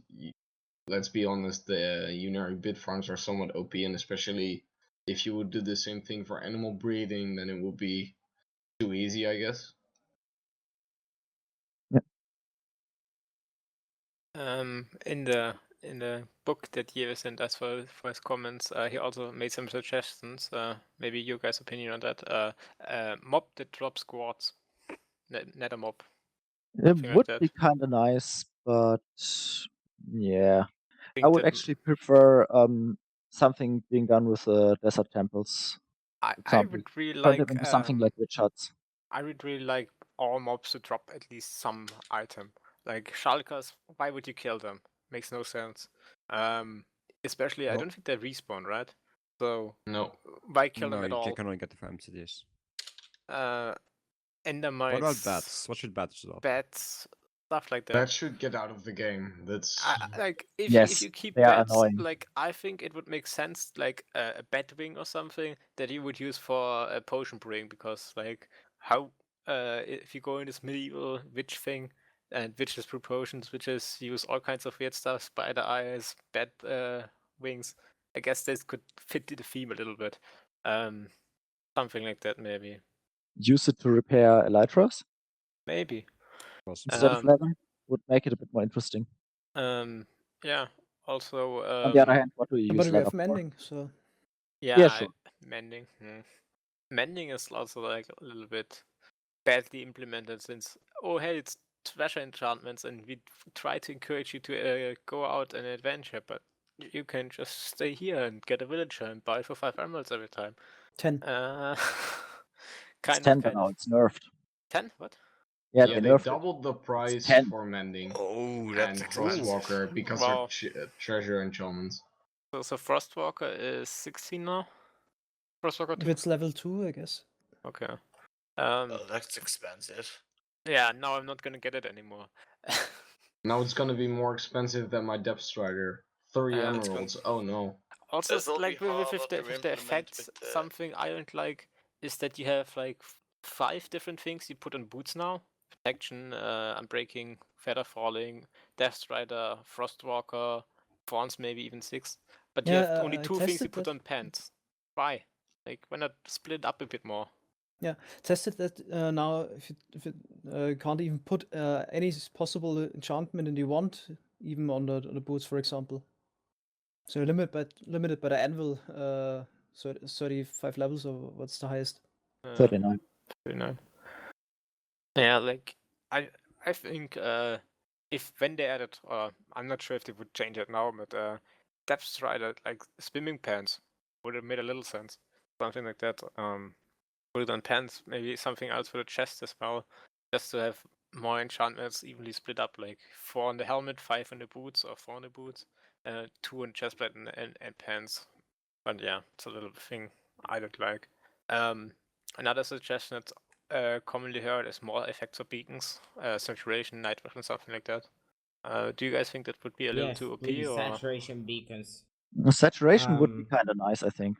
let's be honest, the unary bit farms are somewhat OP, and especially if you would do the same thing for animal breeding, then it would be too easy, I guess. In the book that Jewe sent us for his comments, he also made some suggestions. Maybe your guys' opinion on that. Mob that drops quartz, nether mob. It Something like would that. be kind of nice, but yeah, think I would that actually prefer something being done with desert temples. I example, would really Turn like it into something like witch huts. I would really like all mobs to drop at least some item. Like Shulkers, why would you kill them? Makes no sense. Especially I Nope. don't think they respawn, right? So No. why kill them No, at you all? can only get the farm cities. Endermites. What about bats? What should bats drop? Bats, stuff like that. That should get out of the game. That's Like if Yes, you keep they are bats, annoying. like I think it would make sense, like a bat wing or something that you would use for a potion brewing, because like how if you go in this medieval witch thing and witches brew potions, witches use all kinds of weird stuff, spider eyes, bat wings. I guess this could fit the theme a little bit. Something like that maybe. Use it to repair elytras Maybe. Possible. instead of leather would make it a bit more interesting. Yeah. Also. On the other hand, what do you But use we leather have for? mending, so Yeah, sure. Mending. Mending is also like a little bit badly implemented, since hey, it's treasure enchantments and we try to encourage you to go out and adventure, but you can just stay here and get a villager and buy for 5 emeralds every time. 10. It's 10 now, it's nerfed. 10? What? Yeah, they nerfed it. doubled the price 10. for mending Oh, and that's expensive. Frostwalker because Wow. they're treasure enchantments. So Frostwalker is 16 now? Frostwalker If 2? it's level 2, I guess. Okay. Oh, that's expensive. Yeah, now I'm not gonna get it anymore. Now it's gonna be more expensive than my Depth Strider. 3 It's emeralds. Oh no. Also, This will be like with harder the, to with the implement effects, with the- something I don't like is that you have like 5 different things you put on boots now: protection, unbreaking, feather falling, death strider, frostwalker, thorns, maybe even 6. But you have only I 2 things you tested put that. on pants. Why? Like, why not split it up a bit more? Yeah, tested that now. If it can't even put any possible enchantment in you want, even on the boots, for example. So limited by the anvil. So 35 levels, or what's the highest? 39. 39. Yeah, like I think if when they added, I'm not sure if they would change it now, but depth strider, like swimming pants, would have made a little sense. Something like that. Put it on pants, maybe something else for the chest as well, just to have more enchantments evenly split up, like 4 on the helmet, 5 on the boots, or 4 on the boots, 2 on chestplate and pants. But yeah, it's a little thing I don't like. Another suggestion that's commonly heard is more effects of beacons, saturation, night vision, something like that. Do you guys think that would be a little too OP? Please, or saturation beacons. Saturation would be kind of nice, I think.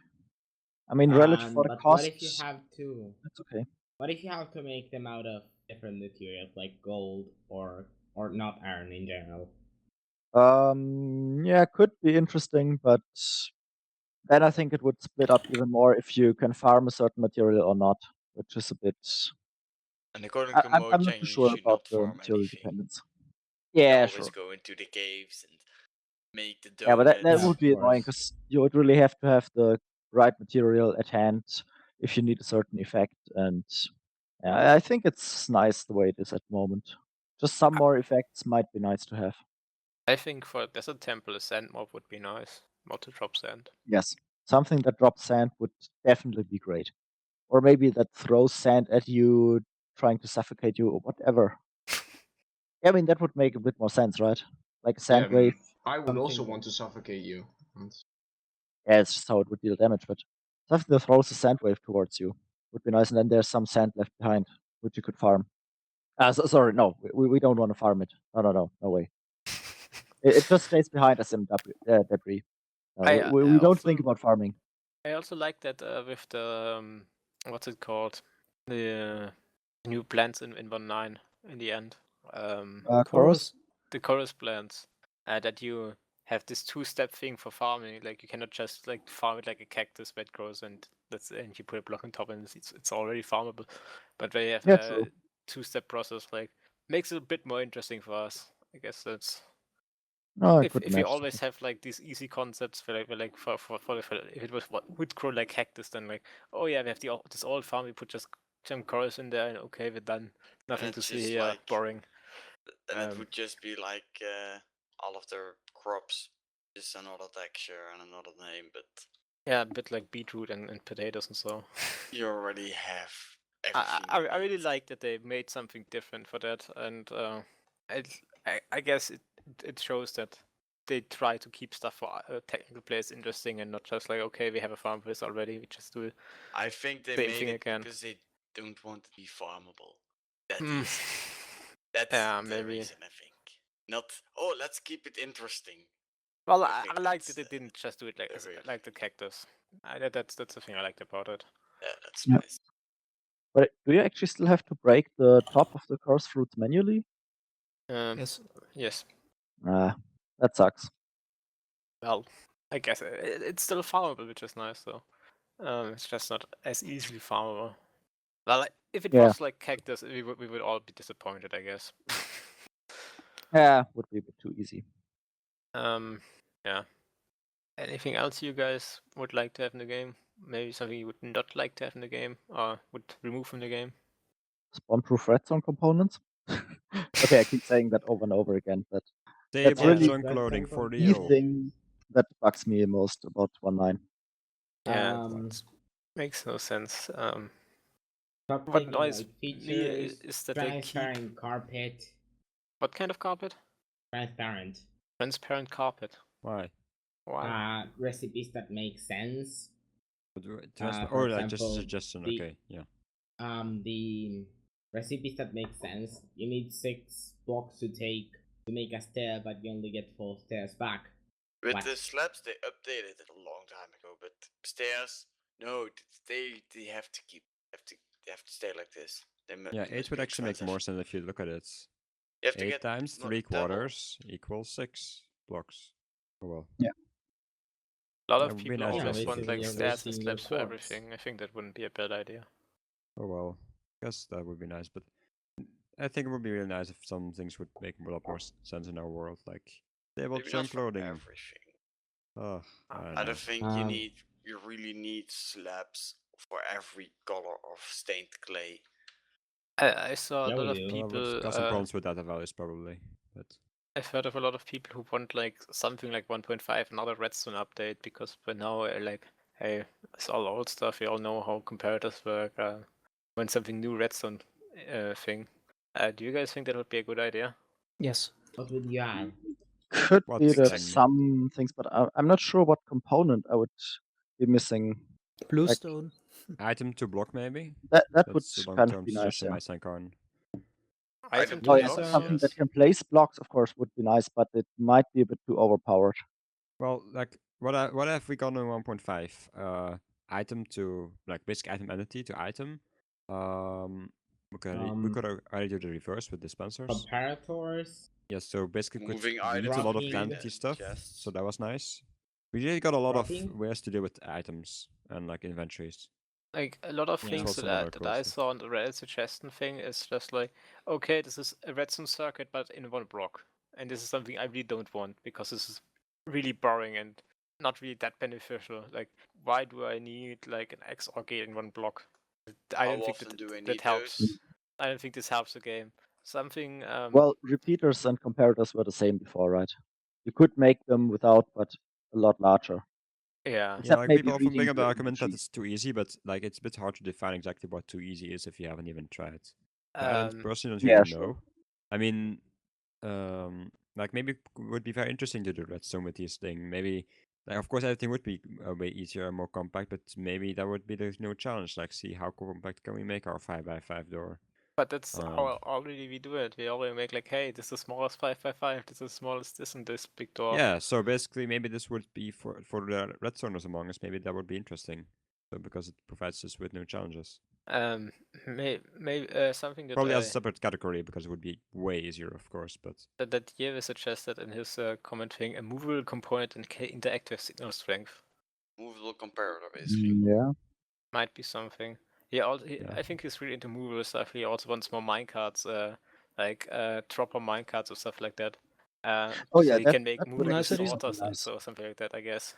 I mean, relative for the But cost, what if you have to? it's okay. What if you have to make them out of different materials like gold or not iron in general? Yeah, could be interesting, but then I think it would split up even more if you can farm a certain material or not, which is a bit. And according I, to I'm not Mojang, too you sure should about not the farm material anything. dependence. You Yeah, always sure. go into the caves and make the Yeah, but that donuts. would be of annoying course. because you would really have to have the right material at hand if you need a certain effect. And yeah, I think it's nice the way it is at the moment. Just some more effects might be nice to have. I think for a desert temple, a sand mob would be nice. Mod to drop sand. Yes, something that drops sand would definitely be great. Or maybe that throws sand at you, trying to suffocate you, or whatever. I mean, that would make a bit more sense, right? Like a sand wave. I would also something- want to suffocate you. Yeah, it's just how it would deal damage, but something that throws a sand wave towards you would be nice, and then there's some sand left behind, which you could farm. Sorry, no, we don't want to farm it. No way. It just stays behind as some debris. We don't think about farming. I also like that with the what's it called, the new plants in 1.9 in the end. Chorus? The chorus plants that you have this two-step thing for farming. Like you cannot just like farm it like a cactus that grows and you put a block on top and it's already farmable. But they have Yeah, a true. two-step process, like makes it a bit more interesting for us. I guess that's No, I if could you imagine. always have like these easy concepts for like for if it was what would grow like cactus, then like, oh yeah, we have this old farm, we put just some chorus in there and okay, we're done. Nothing it's to see just here. like- Boring. And it would just be like all of their crops, just another texture and another name, but Yeah, a bit like beetroot and potatoes and so. you already have I everything. I really like that they made something different for that, and I guess it shows that they try to keep stuff for technical players interesting and not just like, okay, we have a farm for this already, we just do I think they same made thing it again. because they don't want to be farmable. That Mm. is, that's Yeah, the maybe. reason I think. Not let's keep it interesting. Well, I I think like that that's, they didn't just do it like weird. like the cactus. That's the thing I liked about it. Yeah, that's Yeah. nice. But do you actually still have to break the top of the chorus fruits manually? Yes. Yes. That sucks. Well, I guess it's still farmable, which is nice though. It's just not as easily farmable. Well, if it Yeah. was like cactus, we would all be disappointed, I guess. Yeah, would be a bit too easy. Yeah. Anything else you guys would like to have in the game? Maybe something you would not like to have in the game, or would remove from the game? Spawn-proof redstone components? Okay, I keep saying that over and over again, but that's Stable really junk loading for the the O. thing that bugs me most about 1.9. Yeah, makes no sense. Top What thing noise like features, is that they keep? transparent carpet. What kind of carpet? Transparent. Transparent carpet. Why? Why? Recipes that make sense. Or like just a example, suggestion. the- Okay, yeah. The recipes that make sense. You need 6 blocks to make a stair, but you only get 4 stairs back. With What? the slabs, they updated it a long time ago, but stairs, no, they have to they have to stay like this. Yeah, they 8 must would be actually make expensive. more sense if you look at it. You have to 8 get times not 3 double. quarters equals 6 blocks. Oh well. A lot That of would be people nice Yeah, always want basically like you're stairs and wasting your slabs for quartz. everything. I think that wouldn't be a bad idea. Oh well. Guess that would be nice, but I think it would be really nice if some things would make a lot more sense in our world, like stable Maybe not junk for loading. everything. Oh, I don't think Um, you really need slabs for every color of stained clay. I saw Yeah, a lot we of do. well, people. we've got some problems with data values probably, but I've heard of a lot of people who want like something like 1.5, another Redstone update, because by now, like, hey, it's all old stuff. We all know how comparators work. When something new Redstone thing. Do you guys think that would be a good idea? Yes. what would you add? Could be What's there's then? some things, but I'm not sure what component I would be missing. Bluestone. Item to block maybe? That would That's a kind long-term of be nice. suggestion Yeah. by Sankarn. Item Oh to yeah, blocks? something that yes. can place blocks, of course, would be nice, but it might be a bit too overpowered. Well, like what have we got in 1.5? Item to like basic item entity to item. We could already do the reverse with dispensers. Comparators. Yes, so basically could Moving use items a lot of between vanity the stuff, chests. so that was nice. We really got a lot of Dropping? ways to deal with items and like inventories. Like a lot of Yeah. things Also that, another that cool I stuff. saw on the Reddit suggestion thing is just like, okay, this is a redstone circuit, but in one block, and this is something I really don't want because this is really boring and not really that beneficial. Like, why do I need like an XOR gate in one block? I How don't think often do I that need helps. those? I don't think this helps the game. Something. Well, repeaters and comparators were the same before, right? You could make them without, but a lot larger. yeah. Yeah, Except like maybe people often reading bring up the the argument that sheet. it's too easy, but like it's a bit hard to define exactly what too easy is if you haven't even tried. I don't personally don't Yeah, really sure. know. I mean, like maybe it would be very interesting to do redstone with these things. Maybe, like of course everything would be way easier and more compact, but maybe that would be the new challenge. Like see how compact can we make our 5x5 door. But that's how already we do it. We already make like, hey, this is the smallest 5x5, this is the smallest this and this big door. Yeah, so basically maybe this would be for the Redstoners among us. Maybe that would be interesting. So because it provides us with new challenges. Maybe something that Probably as a separate category because it would be way easier, of course. But that Jewe suggested in his comment thing, a movable component and interact with signal strength Movable comparator, basically. Yeah. might be something. I think he's really into movable stuff. He also wants more minecarts, like dropper minecarts or stuff like that. Oh, so yeah, he that- can make that would movable actually be sorters something and nice. so something like that, I guess.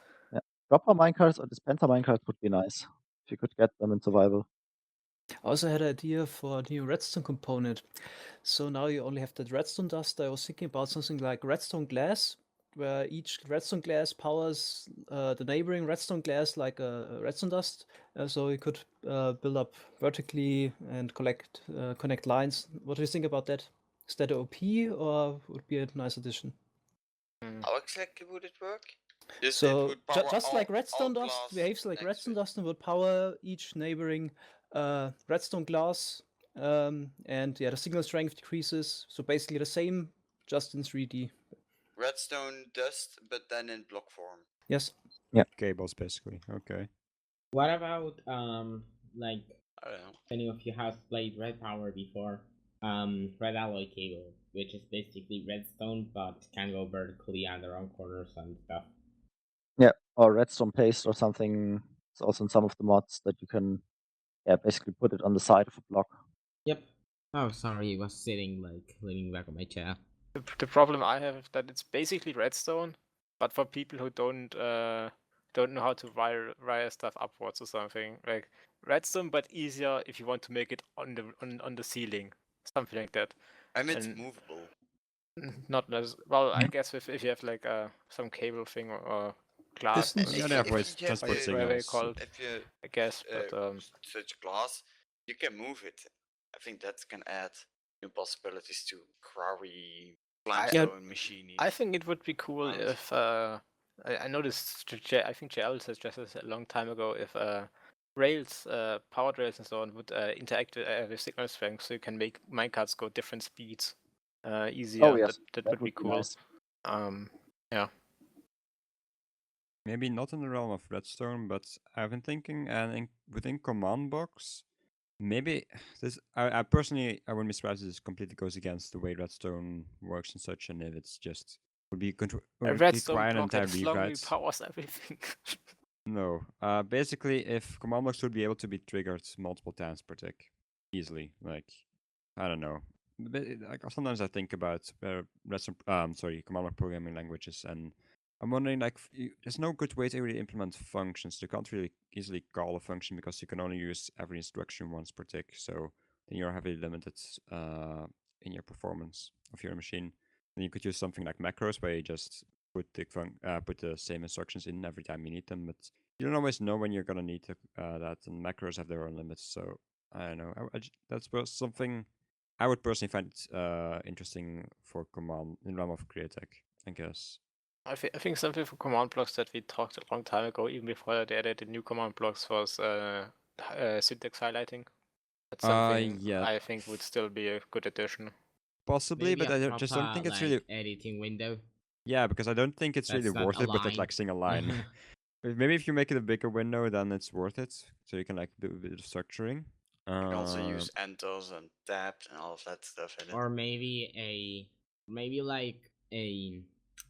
Dropper minecarts or dispenser minecarts would be nice if you could get them in survival. I also had an idea for a new redstone component. So now you only have that redstone dust. I was thinking about something like redstone glass, where each redstone glass powers the neighboring redstone glass like a redstone dust. So you could build up vertically and connect lines. What do you think about that? Is that OP or would be a nice addition? How exactly would it work? It So would power just like all redstone dust glass behaves like next to redstone it. dust and will power each neighboring redstone glass. And yeah, the signal strength decreases. So basically the same, just in 3D. Redstone dust, but then in block form. Yes. cables basically. Okay. What about like I don't know. any of you have played Red Power before? Red alloy cable, which is basically redstone but can go vertically and around corners and stuff. Yeah, or redstone paste or something. It's also in some of the mods that you can, basically put it on the side of a block. Yep. Oh, sorry, I was sitting like leaning back on my chair. The problem I have is that it's basically redstone, but for people who don't know how to wire stuff upwards or something, like redstone, but easier if you want to make it on the ceiling, something like that. And it's And- movable. Not well. I guess if you have like some cable thing or glass, Distance. or Yeah, If they have you- ways if to you have transport the- whatever you signals. call it, If you I guess. But such glass, you can move it. I think that can add new possibilities to Quarry, limestone machining. I think it would be cool Right. if I noticed. I think JL suggested a long time ago if rails, powered rails, and so on would interact with signal strength, so you can make minecarts go different speeds easier. Oh, yes, that would be cool. nice. Yeah. Maybe not in the realm of redstone, but I've been thinking, and within command box, maybe this. I personally, I wouldn't be surprised if this completely goes against the way redstone works and such, and if it's just would be A redstone require an block entire that slowly rewrite. powers everything. No. Basically, if command blocks would be able to be triggered multiple times per tick, easily, like, I don't know. Like sometimes I think about command block programming languages, and I'm wondering, like, there's no good way to really implement functions. You can't really easily call a function because you can only use every instruction once per tick. So then you're heavily limited in your performance of your machine. Then you could use something like macros, where you just put the same instructions in every time you need them, but you don't always know when you're gonna need that, and macros have their own limits. So I don't know. That's something I would personally find interesting for command in realm of Createch, I guess. I think something for command blocks that we talked a long time ago, even before they added the new command blocks, was syntax highlighting. That's something Yeah. I think would still be a good addition. Possibly, Maybe but a I just don't proper, think it's like, really. editing window. Yeah, because I don't think it's That's really not worth a it with that line. like single line. Maybe if you make it a bigger window, then it's worth it. So you can like do a bit of structuring. You can also use enters and tabs and all of that stuff in it. Or maybe like an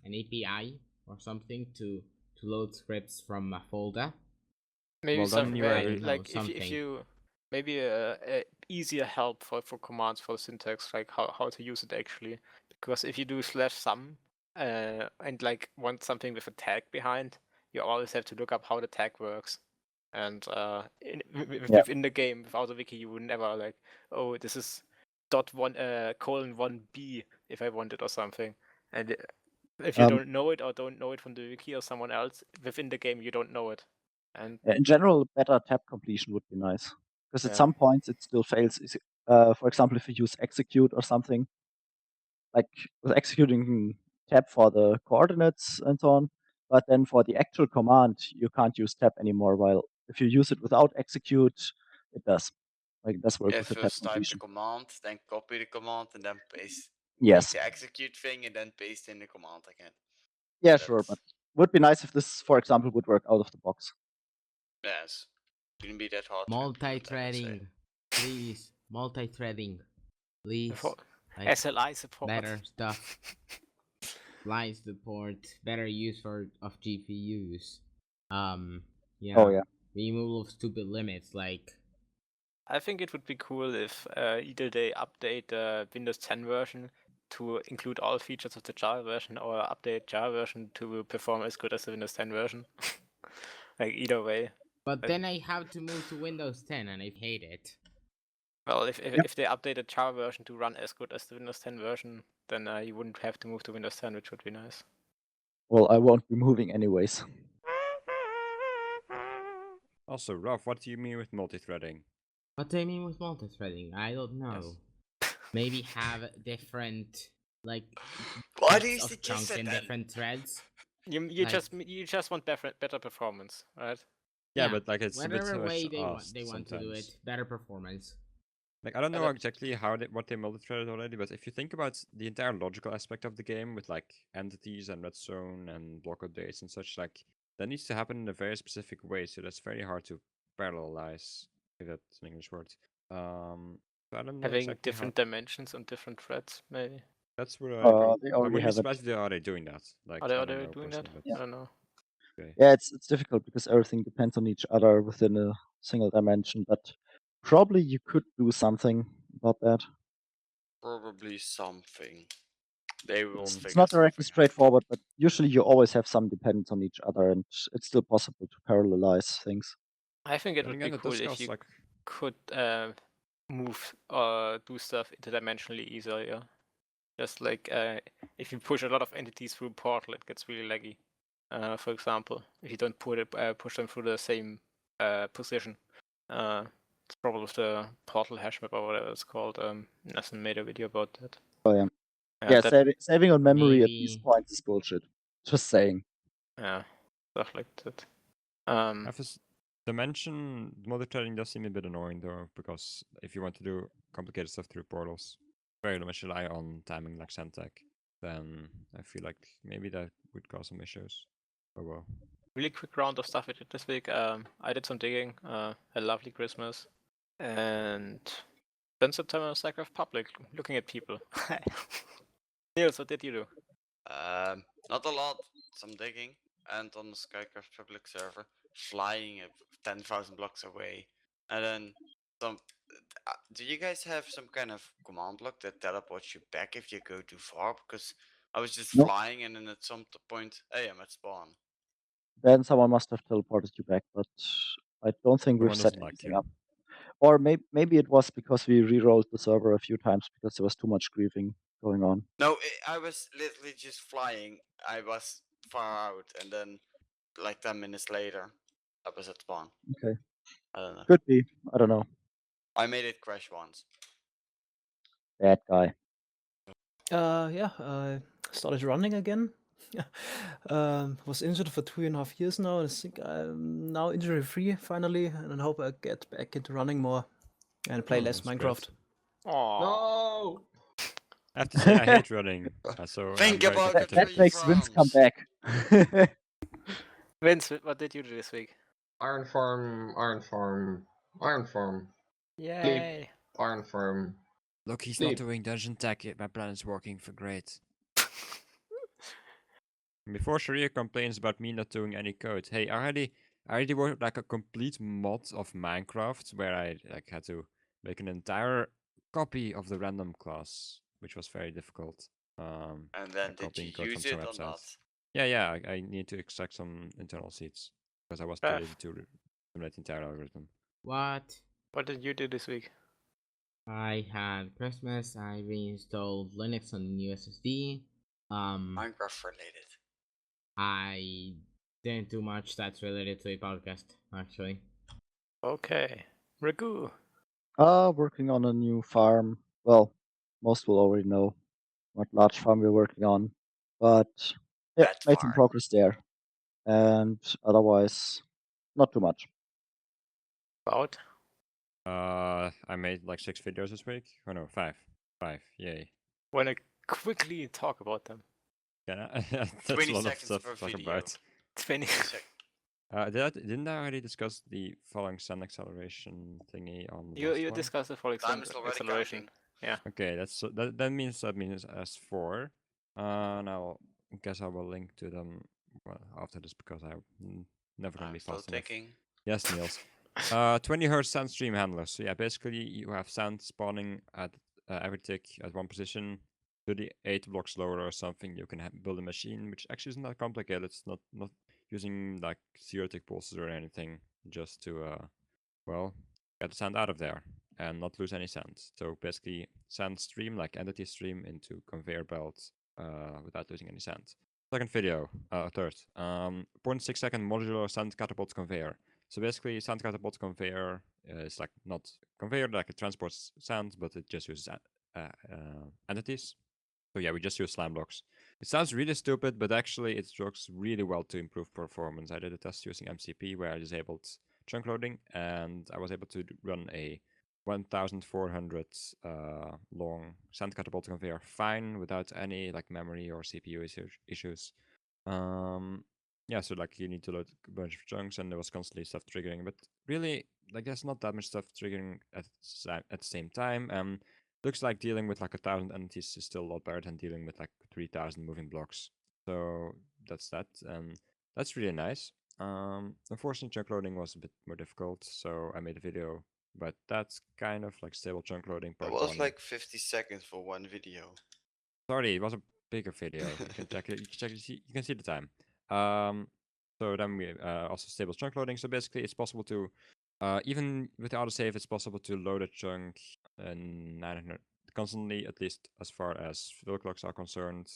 API or something to load scripts from a folder. Maybe Well, then something you where, are- like, if something. you maybe a easier help for commands for syntax, like how to use it actually. Because if you do /sum and like want something with a tag behind, you always have to look up how the tag works. And within the game, without a wiki, you would never like, oh, this is :1:1b if I want it or something. And if you don't know it or don't know it from the wiki or someone else within the game, you don't know it. And In general, better tab completion would be nice because at Yeah. some points it still fails. For example, if you use execute or something, like with executing tab for the coordinates and so on, but then for the actual command you can't use tab anymore. While if you use it without execute, it does. Like it does work Yeah, with the tab first type the completion. command, then copy the command, and then paste. Yes. Take the execute thing and then paste in the command again. Yeah, sure, but would be nice if this, for example, would work out of the box. Yes. Shouldn't be that hard to implement, I would say. Multi-threading, please. Multi-threading, please. For Like, SLI support. better stuff. Line support, better use of GPUs. Yeah. Oh yeah. Removal of stupid limits, like. I think it would be cool if either they update the Windows 10 version to include all features of the Java version, or update Java version to perform as good as the Windows 10 version. Like either way. But then I have to move to Windows 10 and I hate it. Well, if they updated Java version to run as good as the Windows 10 version, then you wouldn't have to move to Windows 10, which would be nice. Well, I won't be moving anyways. Also, Raf, what do you mean with multi-threading? What do I mean with multi-threading? I don't know. Yes. Maybe have different, like, Why do you bits of suggest chunk that in then? different threads. You Like- just want better performance, right? Yeah, but like it's a bit whatever too way much they want to do it, sometimes. better performance. Like I don't know that- exactly what they multi-threaded already, but if you think about the entire logical aspect of the game with like entities and redstone and block updates and such, like that needs to happen in a very specific way. So that's very hard to parallelize, if that's an English word. So I don't know Having exactly different how. dimensions on different threads, maybe. That's where They I already wouldn't be have it. surprised if they are doing that. Like Are they I don't know doing that? personally, Yeah. I don't know. Okay. Yeah, it's difficult because everything depends on each other within a single dimension, but probably you could do something about that. Probably something. They will It's figure not directly something out. straightforward, but usually you always have some dependence on each other, and it's still possible to parallelize things. I think it Then would again, be it cool does if cost you like could move or do stuff interdimensionally easier. Yeah? Just like if you push a lot of entities through a portal, it gets really laggy. For example, if you don't push them through the same position. It's probably with the portal hash map or whatever it's called. Nathan made a video about that. Oh yeah. Yeah, Yeah, that, saving on memory at these Maybe- points is bullshit. Just saying. yeah, stuff like that. Have this dimension multi-threading does seem a bit annoying though, because if you want to do complicated stuff through portals, very much rely on timing like Santec, then I feel like maybe that would cause some issues. Oh well. Really quick round of stuff I did this week. I did some digging. A lovely Christmas, and spent some time on Scicraft public looking at people. Niels, what did you do? Not a lot. Some digging, and on the Scicraft public server, flying 10,000 blocks away, and then some. Do you guys have some kind of command block that teleports you back if you go too far? Because I was just Nope. flying, and then at some point, hey, I'm at spawn. Then someone must have teleported you back, but I don't think we've Someone set doesn't like anything you. up. Or maybe it was because we re-rolled the server a few times because there was too much griefing going on. No, I was literally just flying. I was far out, and then like 10 minutes later, I was at spawn. Okay. I don't know. Could be. I don't know. I made it crash once. Bad guy. Yeah, I started running again. Was injured for 2.5 years now. I think I'm now injury free finally, and I hope I get back into running more and play Oh, less that's great. Minecraft. Aww. No! I have to say I hate running, so Think I'm very about glad it to That for makes Vince come back. Vince, what did you do this week? Iron farm, iron farm, iron farm. Yay! Iron farm. Look, he's Sleep. not doing dungeon tech. My plan is working for great. Before Sharia complains about me not doing any code, hey, I already wrote like a complete mod of Minecraft where I like had to make an entire copy of the random class, which was very difficult. And then like did you copying code from use some it or not? websites. Yeah, I need to extract some internal seeds because I was too Raf, lazy to simulate the entire algorithm. What? what did you do this week? I had Christmas. I reinstalled Linux on the new SSD. Minecraft related. I didn't do much that's related to a podcast, actually. Okay. Ragou. Working on a new farm. Well, most will already know what large farm we're working on, but yeah, That made some farm. progress there, and otherwise, not too much. Wout. I made like 6 videos this week. Oh no, 5. 5. Yay. Wanna quickly talk about them? Can I? That's 20 a lot of seconds stuff per to talk video. about. 20. Didn't I already discuss the following sun acceleration thingy on the You last one? discussed it for Time is already acceleration. counting. Okay, that means S4. Now I guess I will link to them after this because I'm never gonna I'm be still fast enough. ticking. Yes, Niels. 20 Hz sound stream handler. So yeah, basically you have sound spawning at every tick at one position, 38 blocks lower or something. You can build a machine, which actually isn't that complicated. It's not using like 0 tick pulses or anything, just to well get the sound out of there and not lose any sound. So basically, sound stream like entity stream into conveyor belts without losing any sound. Second video, third, 0.6 second modular sound catapult conveyor. So basically, sound catapult conveyor is like not conveyor like it transports sound, but it just uses entities. So yeah, we just use slime blocks. It sounds really stupid, but actually it works really well to improve performance. I did a test using MCP where I disabled chunk loading, and I was able to run a 1400 long sound catapult conveyor fine without any like memory or CPU issues. Yeah, so like you need to load a bunch of chunks, and there was constantly stuff triggering, but really like there's not that much stuff triggering at the same time. Looks like dealing with like 1,000 entities is still a lot better than dealing with like 3,000 moving blocks. So that's that. That's really nice. Unfortunately, chunk loading was a bit more difficult, so I made a video. But that's kind of like stable chunk loading It part was 1. like 50 seconds for one video. Sorry, it was a bigger video. You can check it. You can check. You can see the time. So then we also stable chunk loading. So basically, it's possible to even with autosave, it's possible to load a chunk 900 constantly, at least as far as fill clocks are concerned.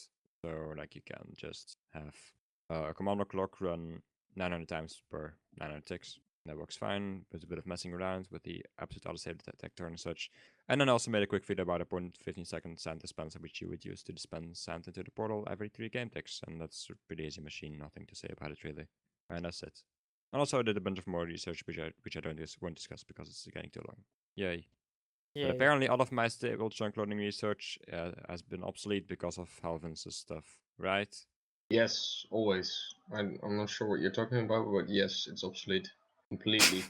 So like you can just have a commando clock run 900 times per 900 ticks. That works fine with a bit of messing around with the absolute autosave detector and such. And then also made a quick video about a 0.15 second sand dispenser, which you would use to dispense sand into the portal every 3 game ticks. And that's a pretty easy machine, nothing to say about it really. And that's it. And also I did a bunch of more research, which I won't discuss because it's getting too long. Yay. But apparently all of my stable chunk loading research has been obsolete because of Halvin's stuff, right? Yes, always. I'm not sure what you're talking about, but yes, it's obsolete completely.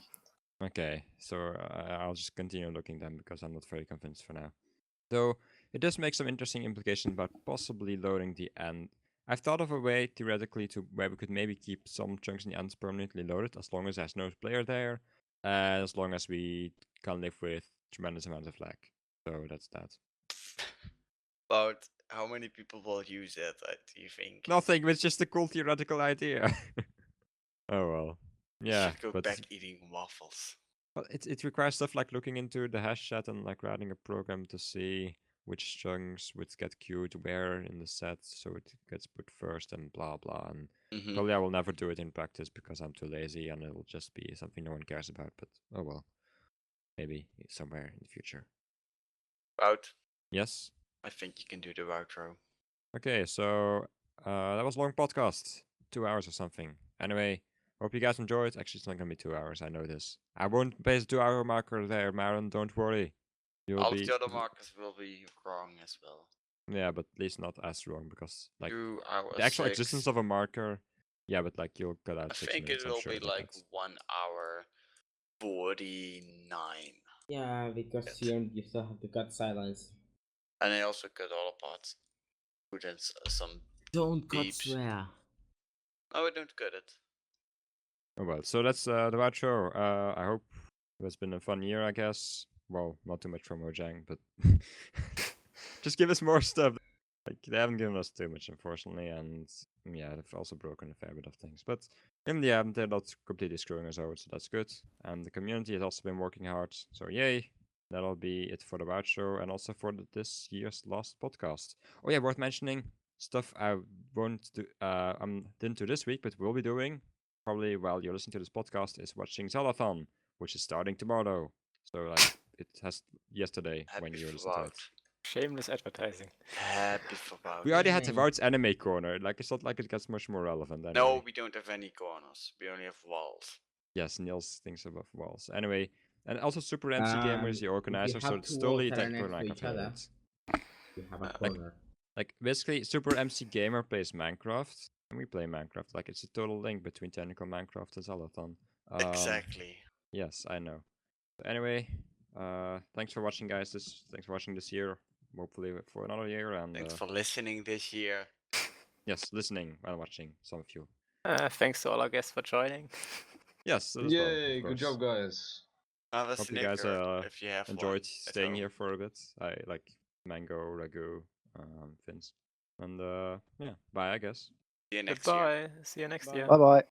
Okay, so I'll just continue looking then because I'm not very convinced for now. Though it does make some interesting implications about possibly loading the end. I've thought of a way theoretically to where we could maybe keep some chunks in the ends permanently loaded as long as there's no player there, and as long as we can live with tremendous amounts of lag. So that's that. About how many people will use it, do you think? Nothing, it's just a cool theoretical idea. Oh well. You Yeah, should go but back eating waffles. it requires stuff like looking into the hash set and like writing a program to see which chunks would get queued where in the set, so it gets put first and blah blah. And Mm-hmm. probably I will never do it in practice because I'm too lazy and it will just be something no one cares about. But oh well, maybe somewhere in the future. Wout, Yes. I think you can do the outro. Okay, so that was a long podcast, 2 hours or something. Anyway, hope you guys enjoyed. Actually, it's not gonna be 2 hours. I know this. I won't place a 2 hour marker there, Myren. Don't worry. You'll All be of the other markers will be wrong as well. yeah, but at least not as wrong because like 2 hours. the actual existence of a marker. Yeah, but like you'll cut out I 6 think minutes. it will I'm sure be about like that. 1 hour 49. Yeah, because here you still have to cut silence. And I also cut all apart. Put in some. Don't cut Beeps. swear. Oh, I don't cut it. Oh well, so that's the outro. I hope it's been a fun year, I guess. Well, not too much from Mojang, but just give us more stuff. Like they haven't given us too much, unfortunately, and yeah, they've also broken a fair bit of things. But in the end, they're not completely screwing us over, so that's good. And the community has also been working hard, so yay! That'll be it for the outro and also for this year's last podcast. Oh yeah, worth mentioning stuff I won't do. Didn't do this week, but will be doing probably while you're listening to this podcast is watching Zeldathon, which is starting tomorrow. So like it has yesterday when Happy you're for listening to it. Wout. Shameless advertising. Happy for Wout. We already had Yay. Wout's anime corner. Like it's not like it gets much more relevant. Anyway. No, we don't have any corners. We only have walls. Yes, Niels thinks above walls. Anyway, and also Super MC Gamer is the If organizer, you so have it's two totally walls that are technical next to each Minecraft other, related. you have a like- corner. Like basically, Super MC Gamer plays Minecraft, and we play Minecraft. Like it's a total link between technical Minecraft and Zeldathon. Exactly. Yes, I know. But anyway, thanks for watching, guys. Thanks for watching this year. Hopefully for another year, and Thanks for listening this year. yes, listening and watching. Some of you. Thanks to all our guests for joining. Yes, as well, Yay! of Good course. job, guys. Have a Hope you guys Snicker if you have enjoyed one at staying home. here for a bit. I like Mango, Ragou, Fins, and yeah, bye, I guess. See you next year. Goodbye. See you next year. Bye bye.